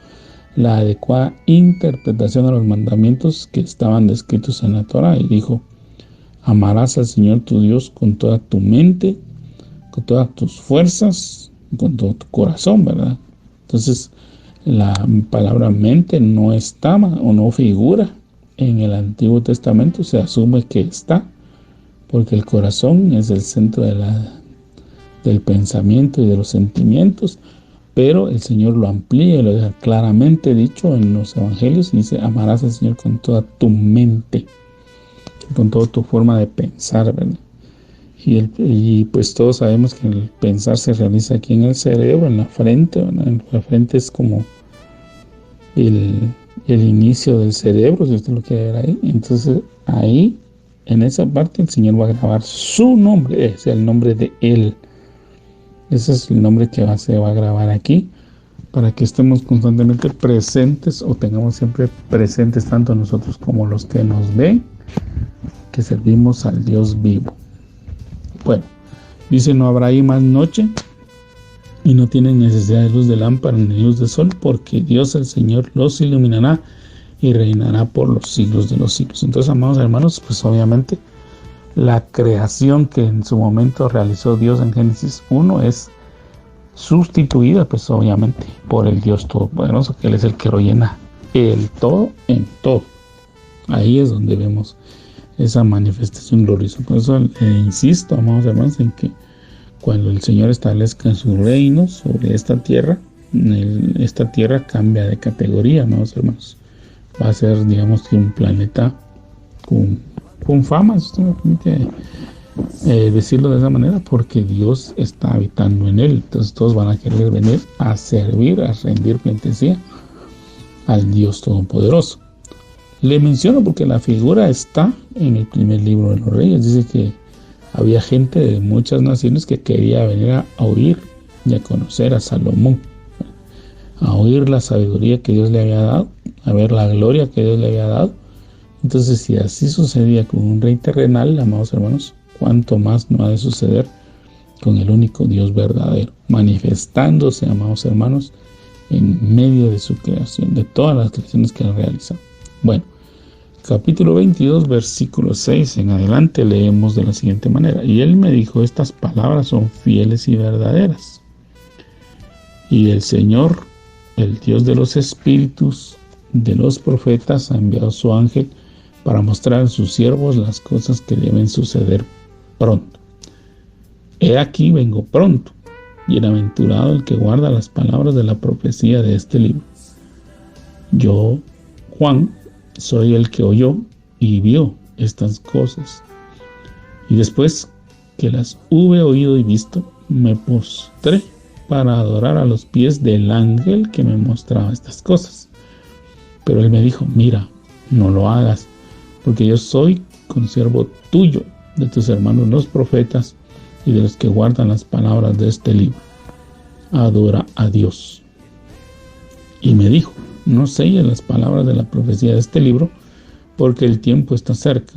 la adecuada interpretación a los mandamientos que estaban descritos en la Torá y dijo: amarás al Señor tu Dios con toda tu mente, con todas tus fuerzas, con todo tu corazón, ¿verdad? Entonces, la palabra mente no estaba o no figura en el Antiguo Testamento, se asume que está, porque el corazón es el centro del pensamiento y de los sentimientos, pero el Señor lo amplía y lo deja claramente dicho en los evangelios y dice: amarás al Señor con toda tu mente, con toda tu forma de pensar, ¿verdad? Y pues todos sabemos que el pensar se realiza aquí en el cerebro, en la frente, ¿verdad? En la frente es como el inicio del cerebro, si usted lo quiere ver ahí. Entonces ahí, en esa parte, el Señor va a grabar su nombre, es el nombre de Él. Ese es el nombre que se va a grabar aquí, para que estemos constantemente presentes o tengamos siempre presentes tanto nosotros como los que nos ven, que servimos al Dios vivo. Bueno, dice: no habrá ahí más noche y no tienen necesidad de luz de lámpara ni luz de sol, porque Dios el Señor los iluminará y reinará por los siglos de los siglos. Entonces, amados hermanos, pues obviamente la creación que en su momento realizó Dios en Génesis 1 es sustituida, pues obviamente, por el Dios Todopoderoso, que Él es el que lo llena el todo en todo. Ahí es donde vemos esa manifestación gloriosa. Por eso insisto, amados hermanos, en que cuando el Señor establezca su reino sobre esta tierra, esta tierra cambia de categoría, amados hermanos. Va a ser, digamos, que un planeta con fama, si usted me permite decirlo de esa manera, porque Dios está habitando en él. Entonces todos van a querer venir a servir, a rendir pleitesía al Dios Todopoderoso. Le menciono porque la figura está en el primer libro de los Reyes. Dice que había gente de muchas naciones que quería venir a oír y a conocer a Salomón, a oír la sabiduría que Dios le había dado, a ver la gloria que Dios le había dado. Entonces, si así sucedía con un rey terrenal, amados hermanos, ¿cuánto más no ha de suceder con el único Dios verdadero, manifestándose, amados hermanos, en medio de su creación, de todas las creaciones que Él realiza? Bueno, capítulo 22, versículo 6 en adelante leemos de la siguiente manera: y Él me dijo, estas palabras son fieles y verdaderas. Y el Señor, el Dios de los espíritus de los profetas, ha enviado su ángel para mostrar a sus siervos las cosas que deben suceder pronto. He aquí vengo pronto. Bienaventurado el que guarda las palabras de la profecía de este libro. Yo, Juan, soy el que oyó y vio estas cosas. Y después que las hube oído y visto, me postré para adorar a los pies del ángel que me mostraba estas cosas. Pero él me dijo, mira, no lo hagas, porque yo soy consiervo tuyo, de tus hermanos los profetas y de los que guardan las palabras de este libro. Adora a Dios. Y me dijo, no selles las palabras de la profecía de este libro, porque el tiempo está cerca.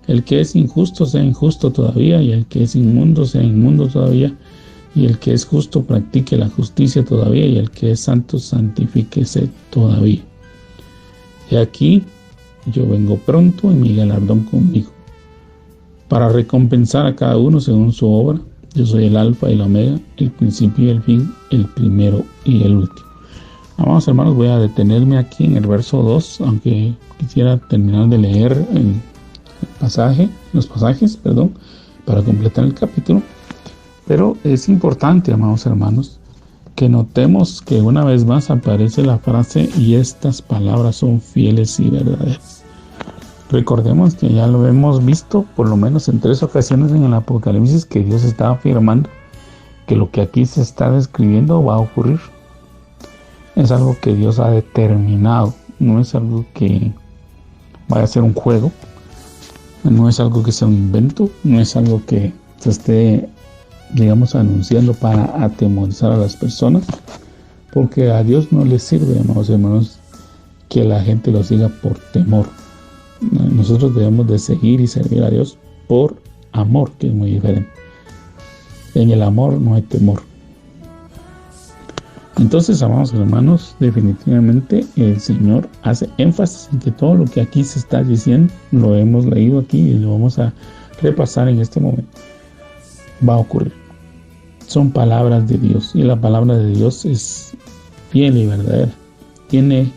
El que es injusto sea injusto todavía, y el que es inmundo sea inmundo todavía, y el que es justo practique la justicia todavía, y el que es santo santifíquese todavía. He aquí, yo vengo pronto y mi galardón conmigo, para recompensar a cada uno según su obra. Yo soy el alfa y el omega, el principio y el fin, el primero y el último. Amados hermanos, voy a detenerme aquí en el verso 2, aunque quisiera terminar de leer los pasajes, para completar el capítulo. Pero es importante, amados hermanos, que notemos que una vez más aparece la frase, y estas palabras son fieles y verdaderas. Recordemos que ya lo hemos visto por lo menos en 3 ocasiones en el Apocalipsis, que Dios está afirmando que lo que aquí se está describiendo va a ocurrir. Es algo que Dios ha determinado, no es algo que vaya a ser un juego, no es algo que sea un invento, no es algo que se esté, anunciando para atemorizar a las personas, porque a Dios no le sirve, amados hermanos, que la gente lo siga por temor. Nosotros debemos de seguir y servir a Dios por amor, que es muy diferente. En el amor no hay temor. Entonces, amados hermanos, definitivamente el Señor hace énfasis en que todo lo que aquí se está diciendo, lo hemos leído aquí y lo vamos a repasar en este momento, va a ocurrir. Son palabras de Dios, y la palabra de Dios es fiel y verdadera. Tiene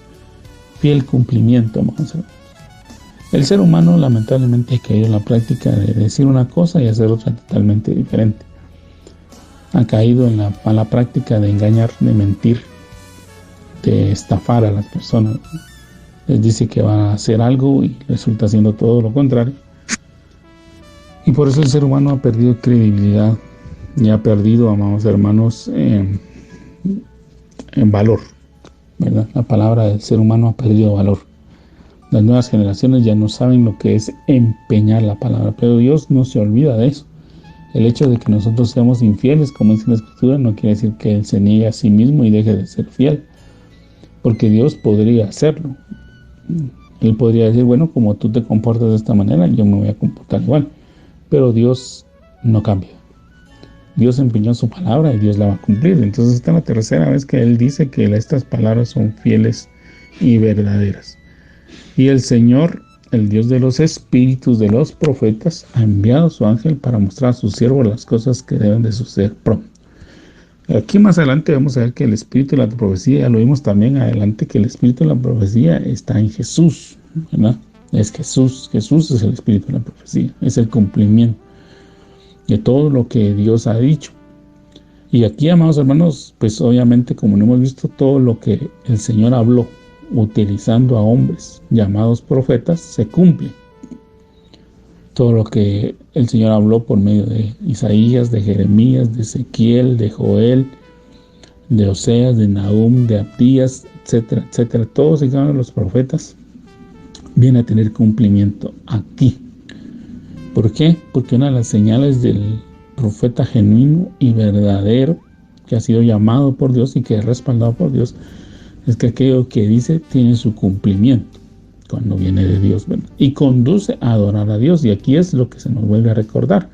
fiel cumplimiento, amados hermanos. El ser humano lamentablemente ha caído en la práctica de decir una cosa y hacer otra totalmente diferente. Ha caído en la mala práctica de engañar, de mentir, de estafar a las personas. Les dice que va a hacer algo y resulta siendo todo lo contrario. Y por eso el ser humano ha perdido credibilidad y ha perdido, amados hermanos, en valor, ¿verdad? La palabra del ser humano ha perdido valor. Las nuevas generaciones ya no saben lo que es empeñar la palabra, pero Dios no se olvida de eso. El hecho de que nosotros seamos infieles, como dice la Escritura, no quiere decir que Él se niegue a sí mismo y deje de ser fiel, porque Dios podría hacerlo. Él podría decir, bueno, como tú te comportas de esta manera, yo me voy a comportar igual, pero Dios no cambia. Dios empeñó su palabra y Dios la va a cumplir. Entonces esta es la tercera vez que Él dice que estas palabras son fieles y verdaderas. Y el Señor, el Dios de los espíritus de los profetas, ha enviado a su ángel para mostrar a sus siervos las cosas que deben de suceder pronto. Aquí más adelante vamos a ver que el espíritu de la profecía, ya lo vimos también adelante, que el espíritu de la profecía está en Jesús, ¿verdad? Es Jesús es el espíritu de la profecía, es el cumplimiento de todo lo que Dios ha dicho. Y aquí, amados hermanos, pues obviamente, como no hemos visto, todo lo que el Señor habló utilizando a hombres llamados profetas se cumple. todo lo que el Señor habló por medio de Isaías, de Jeremías, de Ezequiel, de Joel, de Oseas, de Nahum, de Abdías, etcétera, etcétera. Todos y cada uno de los profetas viene a tener cumplimiento aquí. ¿Por qué? Porque una de las señales del profeta genuino y verdadero que ha sido llamado por Dios y que es respaldado por Dios es que aquello que dice tiene su cumplimiento cuando viene de Dios, ¿verdad? Y conduce a adorar a Dios. Y aquí es lo que se nos vuelve a recordar.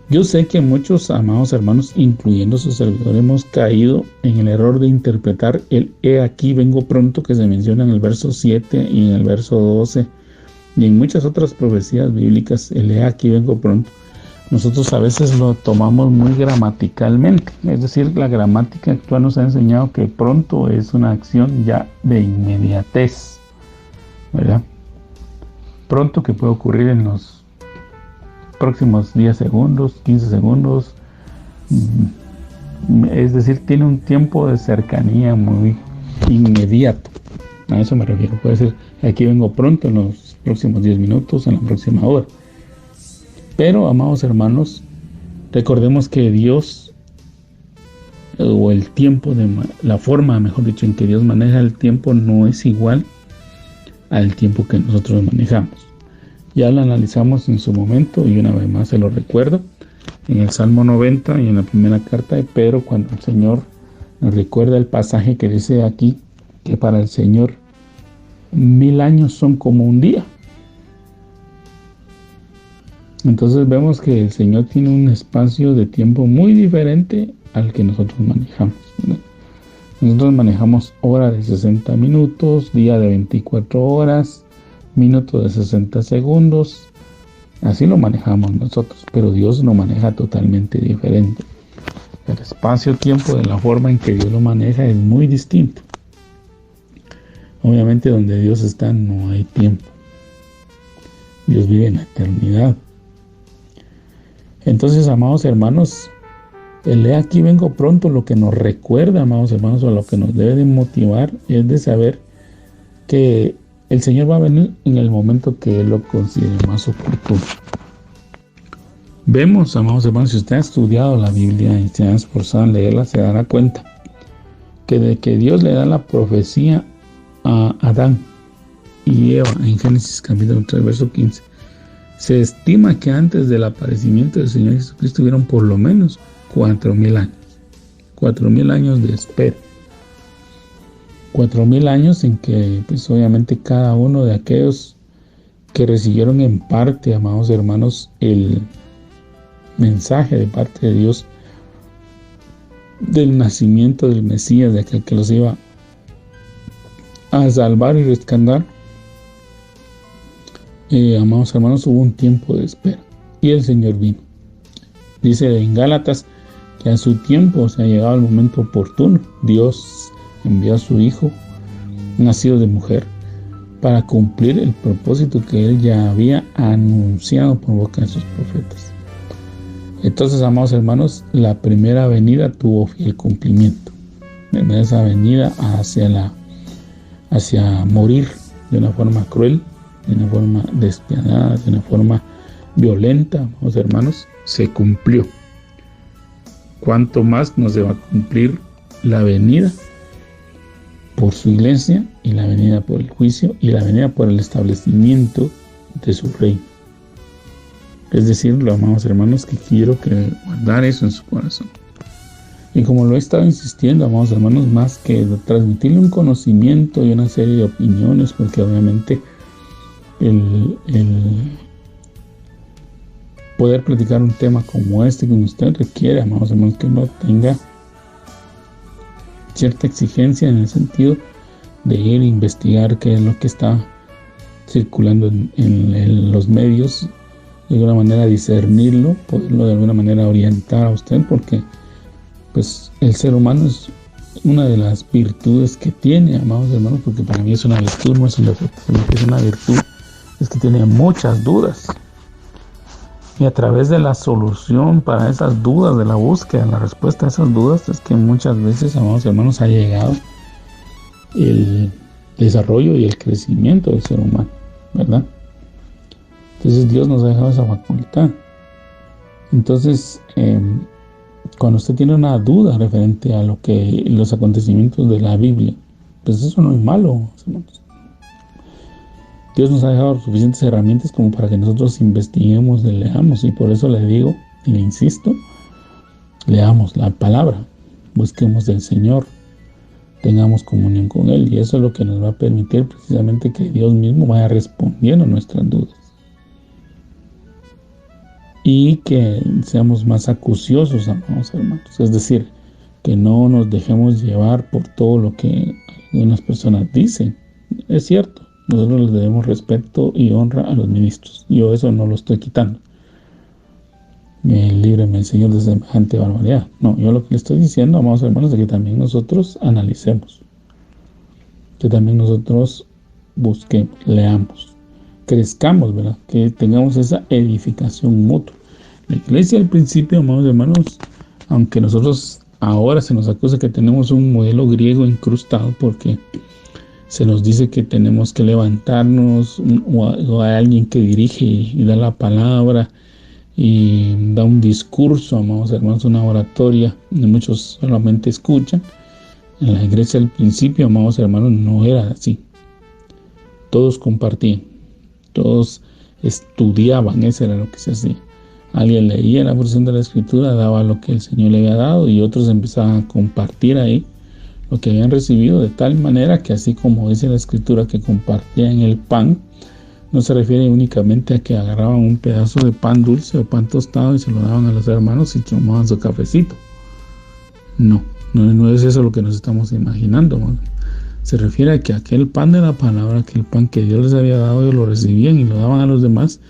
Yo sé que muchos amados hermanos, incluyendo su servidor, hemos caído en el error de interpretar el he aquí vengo pronto que se menciona en el verso 7 y en el verso 12 y en muchas otras profecías bíblicas. El he aquí vengo pronto, nosotros a veces lo tomamos muy gramaticalmente, es decir, la gramática actual nos ha enseñado que pronto es una acción ya de inmediatez, ¿verdad? Pronto que puede ocurrir en los próximos 10 segundos, 15 segundos, es decir, tiene un tiempo de cercanía muy inmediato. A eso me refiero. Puede ser, aquí vengo pronto, en los próximos 10 minutos, en la próxima hora. Pero, amados hermanos, recordemos que Dios, o el tiempo, la forma, mejor dicho, en que Dios maneja el tiempo no es igual al tiempo que nosotros manejamos. Ya lo analizamos en su momento y una vez más se lo recuerdo en el Salmo 90 y en la primera carta de Pedro, cuando el Señor nos recuerda el pasaje que dice aquí que para el Señor 1000 años son como un día. Entonces vemos que el Señor tiene un espacio de tiempo muy diferente al que nosotros manejamos, ¿verdad? Nosotros manejamos hora de 60 minutos, día de 24 horas, minuto de 60 segundos, así lo manejamos nosotros, pero Dios lo maneja totalmente diferente. El espacio-tiempo de la forma en que Dios lo maneja es muy distinto. Obviamente donde Dios está no hay tiempo. Dios vive en la eternidad. Entonces, amados hermanos, el he aquí vengo pronto lo que nos recuerda, amados hermanos, o lo que nos debe de motivar es de saber que el Señor va a venir en el momento que Él lo considere más oportuno. Vemos, amados hermanos, si usted ha estudiado la Biblia y se ha esforzado en leerla, se dará cuenta que de que Dios le da la profecía a Adán y Eva en Génesis capítulo 3, verso 15, se estima que antes del aparecimiento del Señor Jesucristo hubieron por lo menos 4000 años. 4000 años de espera. 4000 años en que, pues obviamente, cada uno de aquellos que recibieron en parte, amados hermanos, el mensaje de parte de Dios del nacimiento del Mesías, de aquel que los iba a salvar y rescatar, amados hermanos, hubo un tiempo de espera y el Señor vino. Dice en Gálatas que a su tiempo se ha llegado el momento oportuno. Dios envió a su Hijo, nacido de mujer, para cumplir el propósito que Él ya había anunciado por boca de sus profetas. Entonces, amados hermanos, la primera venida tuvo fiel cumplimiento. En esa venida hacia morir de una forma cruel, de una forma despiadada, de una forma violenta, amados hermanos, se cumplió. ¿Cuánto más nos va a cumplir la venida por su iglesia y la venida por el juicio y la venida por el establecimiento de su reino? Es decir, lo amados hermanos, que quiero que guardar eso en su corazón. Y como lo he estado insistiendo, amados hermanos, más que transmitirle un conocimiento y una serie de opiniones, porque obviamente el poder platicar un tema como este con usted requiere, amados hermanos, que uno tenga cierta exigencia en el sentido de ir a investigar qué es lo que está circulando en los medios, de alguna manera discernirlo, poderlo de alguna manera orientar a usted, porque pues el ser humano es una de las virtudes que tiene, amados hermanos, porque para mí es una virtud, no es un defecto, es una virtud, es que tiene muchas dudas. Y a través de la solución para esas dudas, de la búsqueda, la respuesta a esas dudas, es que muchas veces, amados hermanos, ha llegado el desarrollo y el crecimiento del ser humano, ¿verdad? Entonces Dios nos ha dejado esa facultad. Entonces, cuando usted tiene una duda referente a los acontecimientos de la Biblia, pues eso no es malo, hermanos. Dios nos ha dejado suficientes herramientas como para que nosotros investiguemos, leamos, y por eso le digo y le insisto, leamos la palabra, busquemos del Señor, tengamos comunión con Él, y eso es lo que nos va a permitir precisamente que Dios mismo vaya respondiendo a nuestras dudas. Y que seamos más acuciosos, amados hermanos. Es decir, que no nos dejemos llevar por todo lo que algunas personas dicen. Es cierto, nosotros les debemos respeto y honra a los ministros. Yo eso no lo estoy quitando. Líbreme el Señor de semejante barbaridad. No, yo lo que le estoy diciendo, amados hermanos, es que también nosotros analicemos. Que también nosotros busquemos, leamos. Crezcamos, ¿verdad? Que tengamos esa edificación mutua. La iglesia al principio, amados hermanos, aunque nosotros ahora se nos acusa que tenemos un modelo griego incrustado porque se nos dice que tenemos que levantarnos o hay alguien que dirige y da la palabra y da un discurso, amados hermanos, una oratoria donde muchos solamente escuchan. En la iglesia al principio, amados hermanos, no era así. Todos compartían. Todos estudiaban, eso era lo que se hacía. Alguien leía la porción de la Escritura, daba lo que el Señor le había dado y otros empezaban a compartir ahí lo que habían recibido, de tal manera que así como dice la Escritura que compartían el pan, no se refiere únicamente a que agarraban un pedazo de pan dulce o pan tostado y se lo daban a los hermanos y tomaban su cafecito. No es eso lo que nos estamos imaginando, ¿no? Se refiere a que aquel pan de la palabra, aquel pan que Dios les había dado, ellos lo recibían y lo daban a los demás,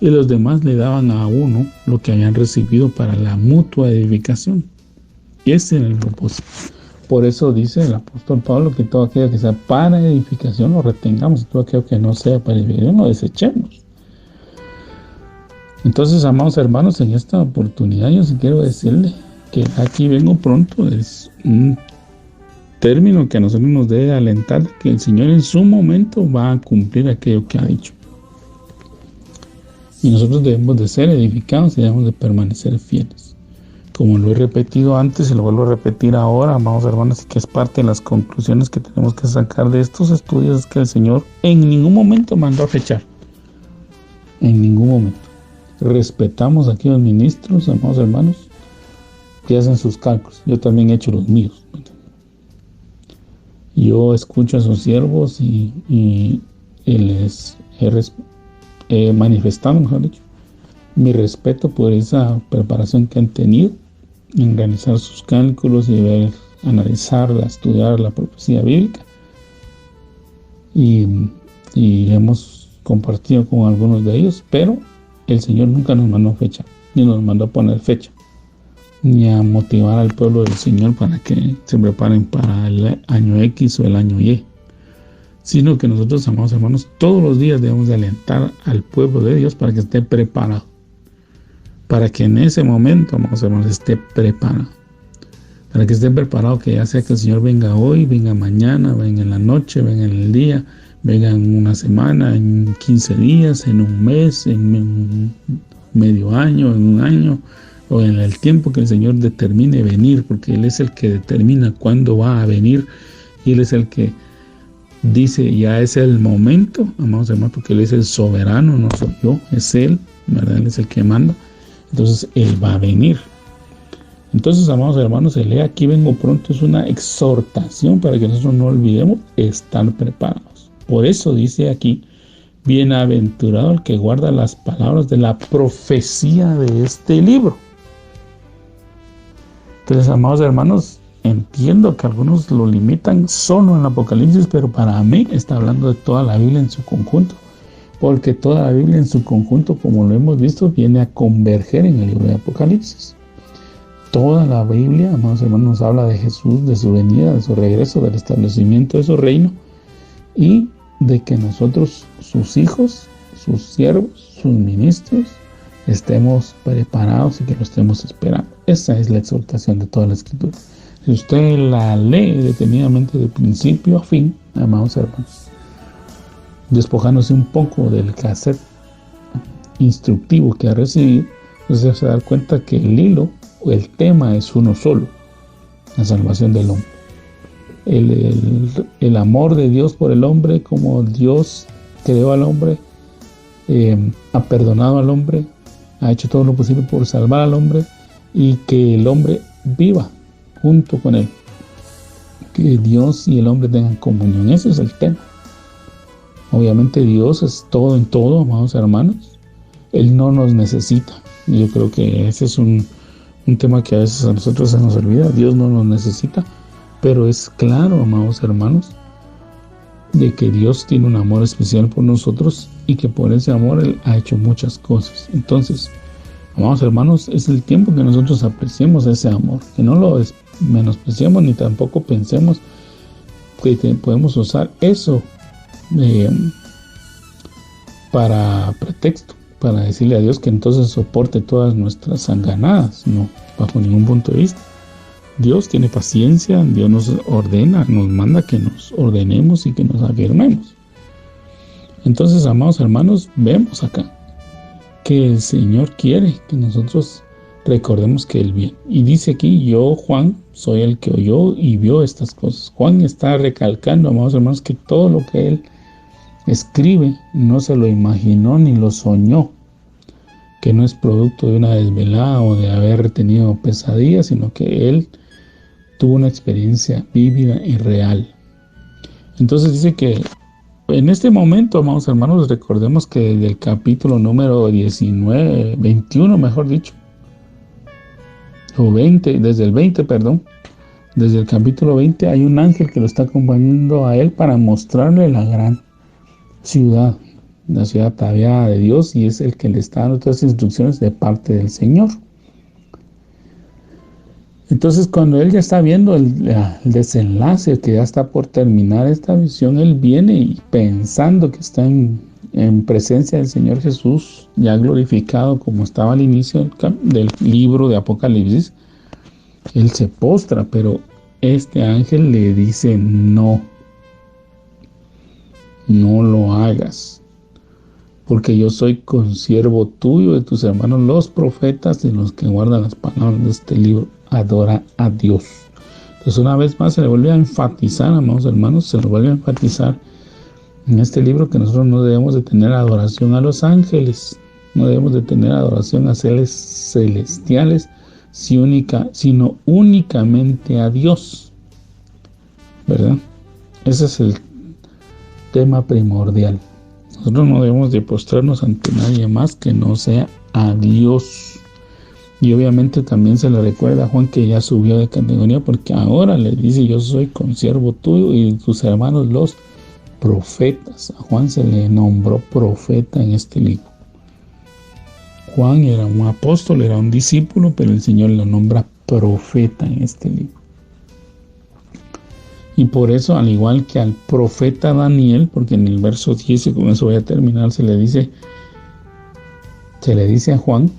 y los demás le daban a uno lo que habían recibido para la mutua edificación. Ese era el propósito. Por eso dice el apóstol Pablo que todo aquello que sea para edificación lo retengamos, y todo aquello que no sea para edificación lo desechemos. Entonces, amados hermanos, en esta oportunidad yo sí quiero decirle que aquí vengo pronto. Es un término que a nosotros nos debe alentar que el Señor en su momento va a cumplir aquello que ha dicho. Y nosotros debemos de ser edificados y debemos de permanecer fieles. Como lo he repetido antes y lo vuelvo a repetir ahora, amados hermanos, y que es parte de las conclusiones que tenemos que sacar de estos estudios, es que el Señor en ningún momento mandó a fechar. En ningún momento. Respetamos aquí a los ministros, amados hermanos, que hacen sus cálculos. Yo también he hecho los míos. Yo escucho a sus siervos y les he manifestado, mejor dicho, mi respeto por esa preparación que han tenido en realizar sus cálculos y analizarla, estudiar la profecía bíblica. Y hemos compartido con algunos de ellos, pero el Señor nunca nos mandó fecha, ni nos mandó a poner fecha, ni a motivar al pueblo del Señor para que se preparen para el año X o el año Y, sino que nosotros, amados hermanos, todos los días debemos de alentar al pueblo de Dios para que esté preparado, para que en ese momento, amados hermanos, esté preparado, para que esté preparado, que ya sea que el Señor venga hoy, venga mañana, venga en la noche, venga en el día, venga en una semana, en 15 días, en un mes, en medio año, en un año, o en el tiempo que el Señor determine venir, porque Él es el que determina cuándo va a venir, y Él es el que dice, ya es el momento, amados hermanos, porque Él es el soberano, no soy yo, es Él, ¿verdad? Él es el que manda, entonces Él va a venir. Entonces, amados hermanos, el aquí vengo pronto es una exhortación para que nosotros no olvidemos estar preparados. Por eso dice aquí, bienaventurado el que guarda las palabras de la profecía de este libro. Entonces, amados hermanos, entiendo que algunos lo limitan solo en el Apocalipsis, pero para mí está hablando de toda la Biblia en su conjunto, porque toda la Biblia en su conjunto, como lo hemos visto, viene a converger en el libro de Apocalipsis. Toda la Biblia, amados hermanos, nos habla de Jesús, de su venida, de su regreso, del establecimiento de su reino y de que nosotros, sus hijos, sus siervos, sus ministros, estemos preparados y que lo estemos esperando. Esa es la exhortación de toda la Escritura. Si usted la lee detenidamente de principio a fin, amados hermanos, despojándose un poco del cassette instructivo que ha recibido, entonces se da cuenta que el hilo o el tema es uno solo: la salvación del hombre. El amor de Dios por el hombre, como Dios creó al hombre, ha perdonado al hombre, ha hecho todo lo posible por salvar al hombre y que el hombre viva junto con él, que Dios y el hombre tengan comunión. Ese es el tema. Obviamente Dios es todo en todo, amados hermanos. Él no nos necesita. Yo creo que ese es un tema que a veces a nosotros se nos olvida. Dios no nos necesita, pero es claro, amados hermanos, de que Dios tiene un amor especial por nosotros y que por ese amor Él ha hecho muchas cosas. Entonces, amados hermanos, es el tiempo que nosotros apreciemos ese amor, que no lo menospreciemos ni tampoco pensemos que podemos usar eso para pretexto, para decirle a Dios que entonces soporte todas nuestras sanganadas. No, bajo ningún punto de vista. Dios tiene paciencia, Dios nos ordena, nos manda que nos ordenemos y que nos afirmemos. Entonces, amados hermanos, vemos acá que el Señor quiere que nosotros recordemos que Él viene. Y dice aquí: yo, Juan, soy el que oyó y vio estas cosas. Juan está recalcando, amados hermanos, que todo lo que él escribe no se lo imaginó ni lo soñó, que no es producto de una desvelada o de haber tenido pesadillas, sino que él tuvo una experiencia vívida y real. Entonces dice que en este momento, amados hermanos, recordemos que desde el capítulo número 21, mejor dicho, o 20, desde el capítulo 20 hay un ángel que lo está acompañando a él para mostrarle la gran ciudad, la ciudad ataviada de Dios, y es el que le está dando todas las instrucciones de parte del Señor. Entonces, cuando él ya está viendo el desenlace, que ya está por terminar esta visión, él viene y pensando que está en presencia del Señor Jesús, ya glorificado como estaba al inicio del libro de Apocalipsis, él se postra, pero este ángel le dice: no lo hagas, porque yo soy consiervo tuyo, de tus hermanos los profetas, de los que guardan las palabras de este libro. Adora a Dios. Entonces, una vez más se le vuelve a enfatizar, amados hermanos, se le vuelve a enfatizar en este libro que nosotros no debemos de tener adoración a los ángeles, no debemos de tener adoración a seres celestiales, sino únicamente a Dios, ¿verdad? Ese es el tema primordial. Nosotros no debemos de postrarnos ante nadie más que no sea a Dios. Y obviamente también se le recuerda a Juan que ya subió de categoría, porque ahora le dice: yo soy consiervo tuyo y tus hermanos los profetas. A Juan se le nombró profeta en este libro. Juan era un apóstol, era un discípulo, pero el Señor lo nombra profeta en este libro. Y por eso, al igual que al profeta Daniel, porque en el verso 10, y con eso voy a terminar, se le dice a Juan,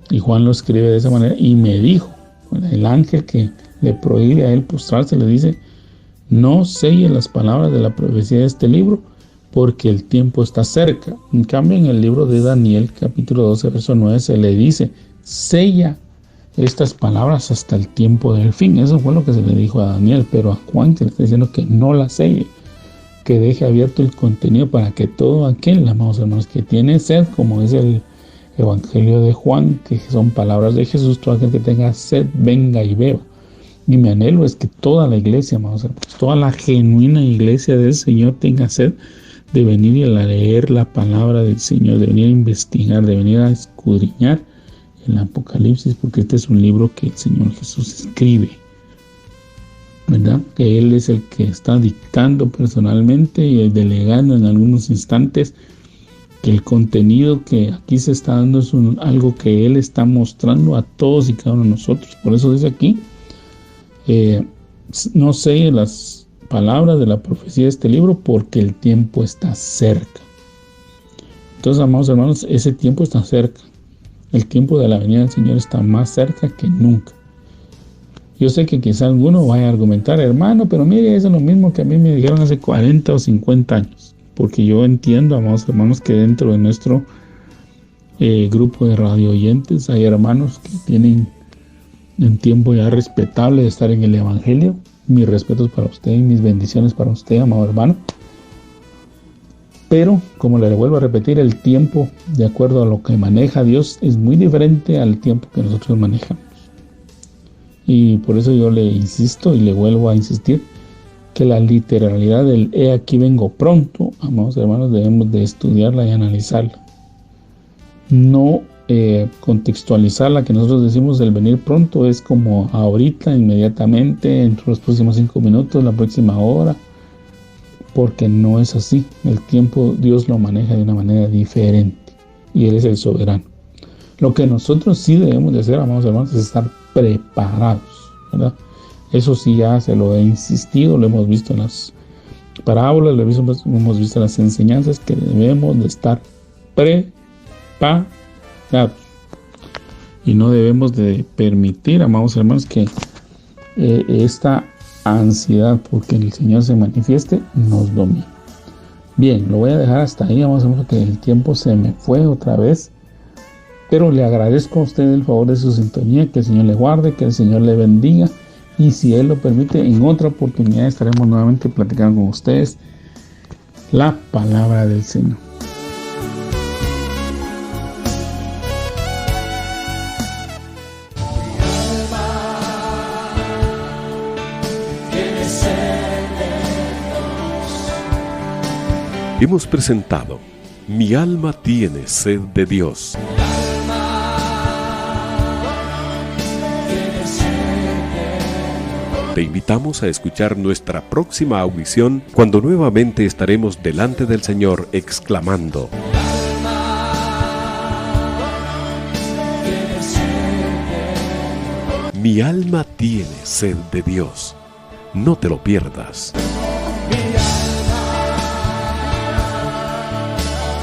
y Juan lo escribe de esa manera: y me dijo, el ángel que le prohíbe a él postrarse, le dice: no selle las palabras de la profecía de este libro, porque el tiempo está cerca. En cambio, en el libro de Daniel, capítulo 12, verso 9, se le dice: sella estas palabras hasta el tiempo del fin. Eso fue lo que se le dijo a Daniel, pero a Juan se le está diciendo que no la selle, que deje abierto el contenido para que todo aquel, amados hermanos, que tiene sed, como es el Evangelio de Juan, que son palabras de Jesús: todo aquel que tenga sed, venga y beba. Y mi anhelo es que toda la iglesia, amados hermanos, toda la genuina iglesia del Señor tenga sed de venir a leer la palabra del Señor, de venir a investigar, de venir a escudriñar el Apocalipsis, porque este es un libro que el Señor Jesús escribe, ¿verdad? Que Él es el que está dictando personalmente y delegando en algunos instantes, que el contenido que aquí se está dando es algo que Él está mostrando a todos y cada uno de nosotros. Por eso dice aquí: no sé las palabras de la profecía de este libro, porque el tiempo está cerca. Entonces, amados hermanos, ese tiempo está cerca. El tiempo de la venida del Señor está más cerca que nunca. Yo sé que quizá alguno vaya a argumentar: hermano, pero mire, eso es lo mismo que a mí me dijeron hace 40 o 50 años. Porque yo entiendo, amados hermanos, que dentro de nuestro grupo de radio oyentes. Hay hermanos que tienen un tiempo ya respetable de estar en el Evangelio. Mis respetos para usted y mis bendiciones para usted, amado hermano. Pero, como le vuelvo a repetir, el tiempo, de acuerdo a lo que maneja Dios, es muy diferente al tiempo que nosotros manejamos. Y por eso yo le insisto y le vuelvo a insistir que la literalidad del "he aquí vengo pronto", amados hermanos, debemos de estudiarla y analizarla. No contextualizarla, que nosotros decimos el venir pronto es como ahorita, inmediatamente, entre los próximos 5 minutos, la próxima hora, porque no es así. El tiempo Dios lo maneja de una manera diferente y Él es el soberano. Lo que nosotros sí debemos de hacer, amados hermanos, es estar preparados, ¿verdad? Eso sí ya se lo he insistido, lo hemos visto en las parábolas, lo hemos visto en las enseñanzas, que debemos de estar preparados. Y no debemos de permitir, amados hermanos, que esta ansiedad porque el Señor se manifieste nos domine. Bien, lo voy a dejar hasta ahí, amados hermanos, porque el tiempo se me fue otra vez. Pero le agradezco a usted el favor de su sintonía, que el Señor le guarde, que el Señor le bendiga. Y si Él lo permite, en otra oportunidad estaremos nuevamente platicando con ustedes la palabra del Señor. Hemos presentado Mi alma tiene sed de Dios. Te invitamos a escuchar nuestra próxima audición, cuando nuevamente estaremos delante del Señor exclamando: Mi alma tiene sed de Dios. No te lo pierdas.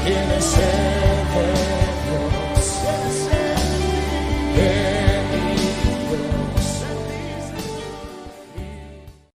Tiene sed.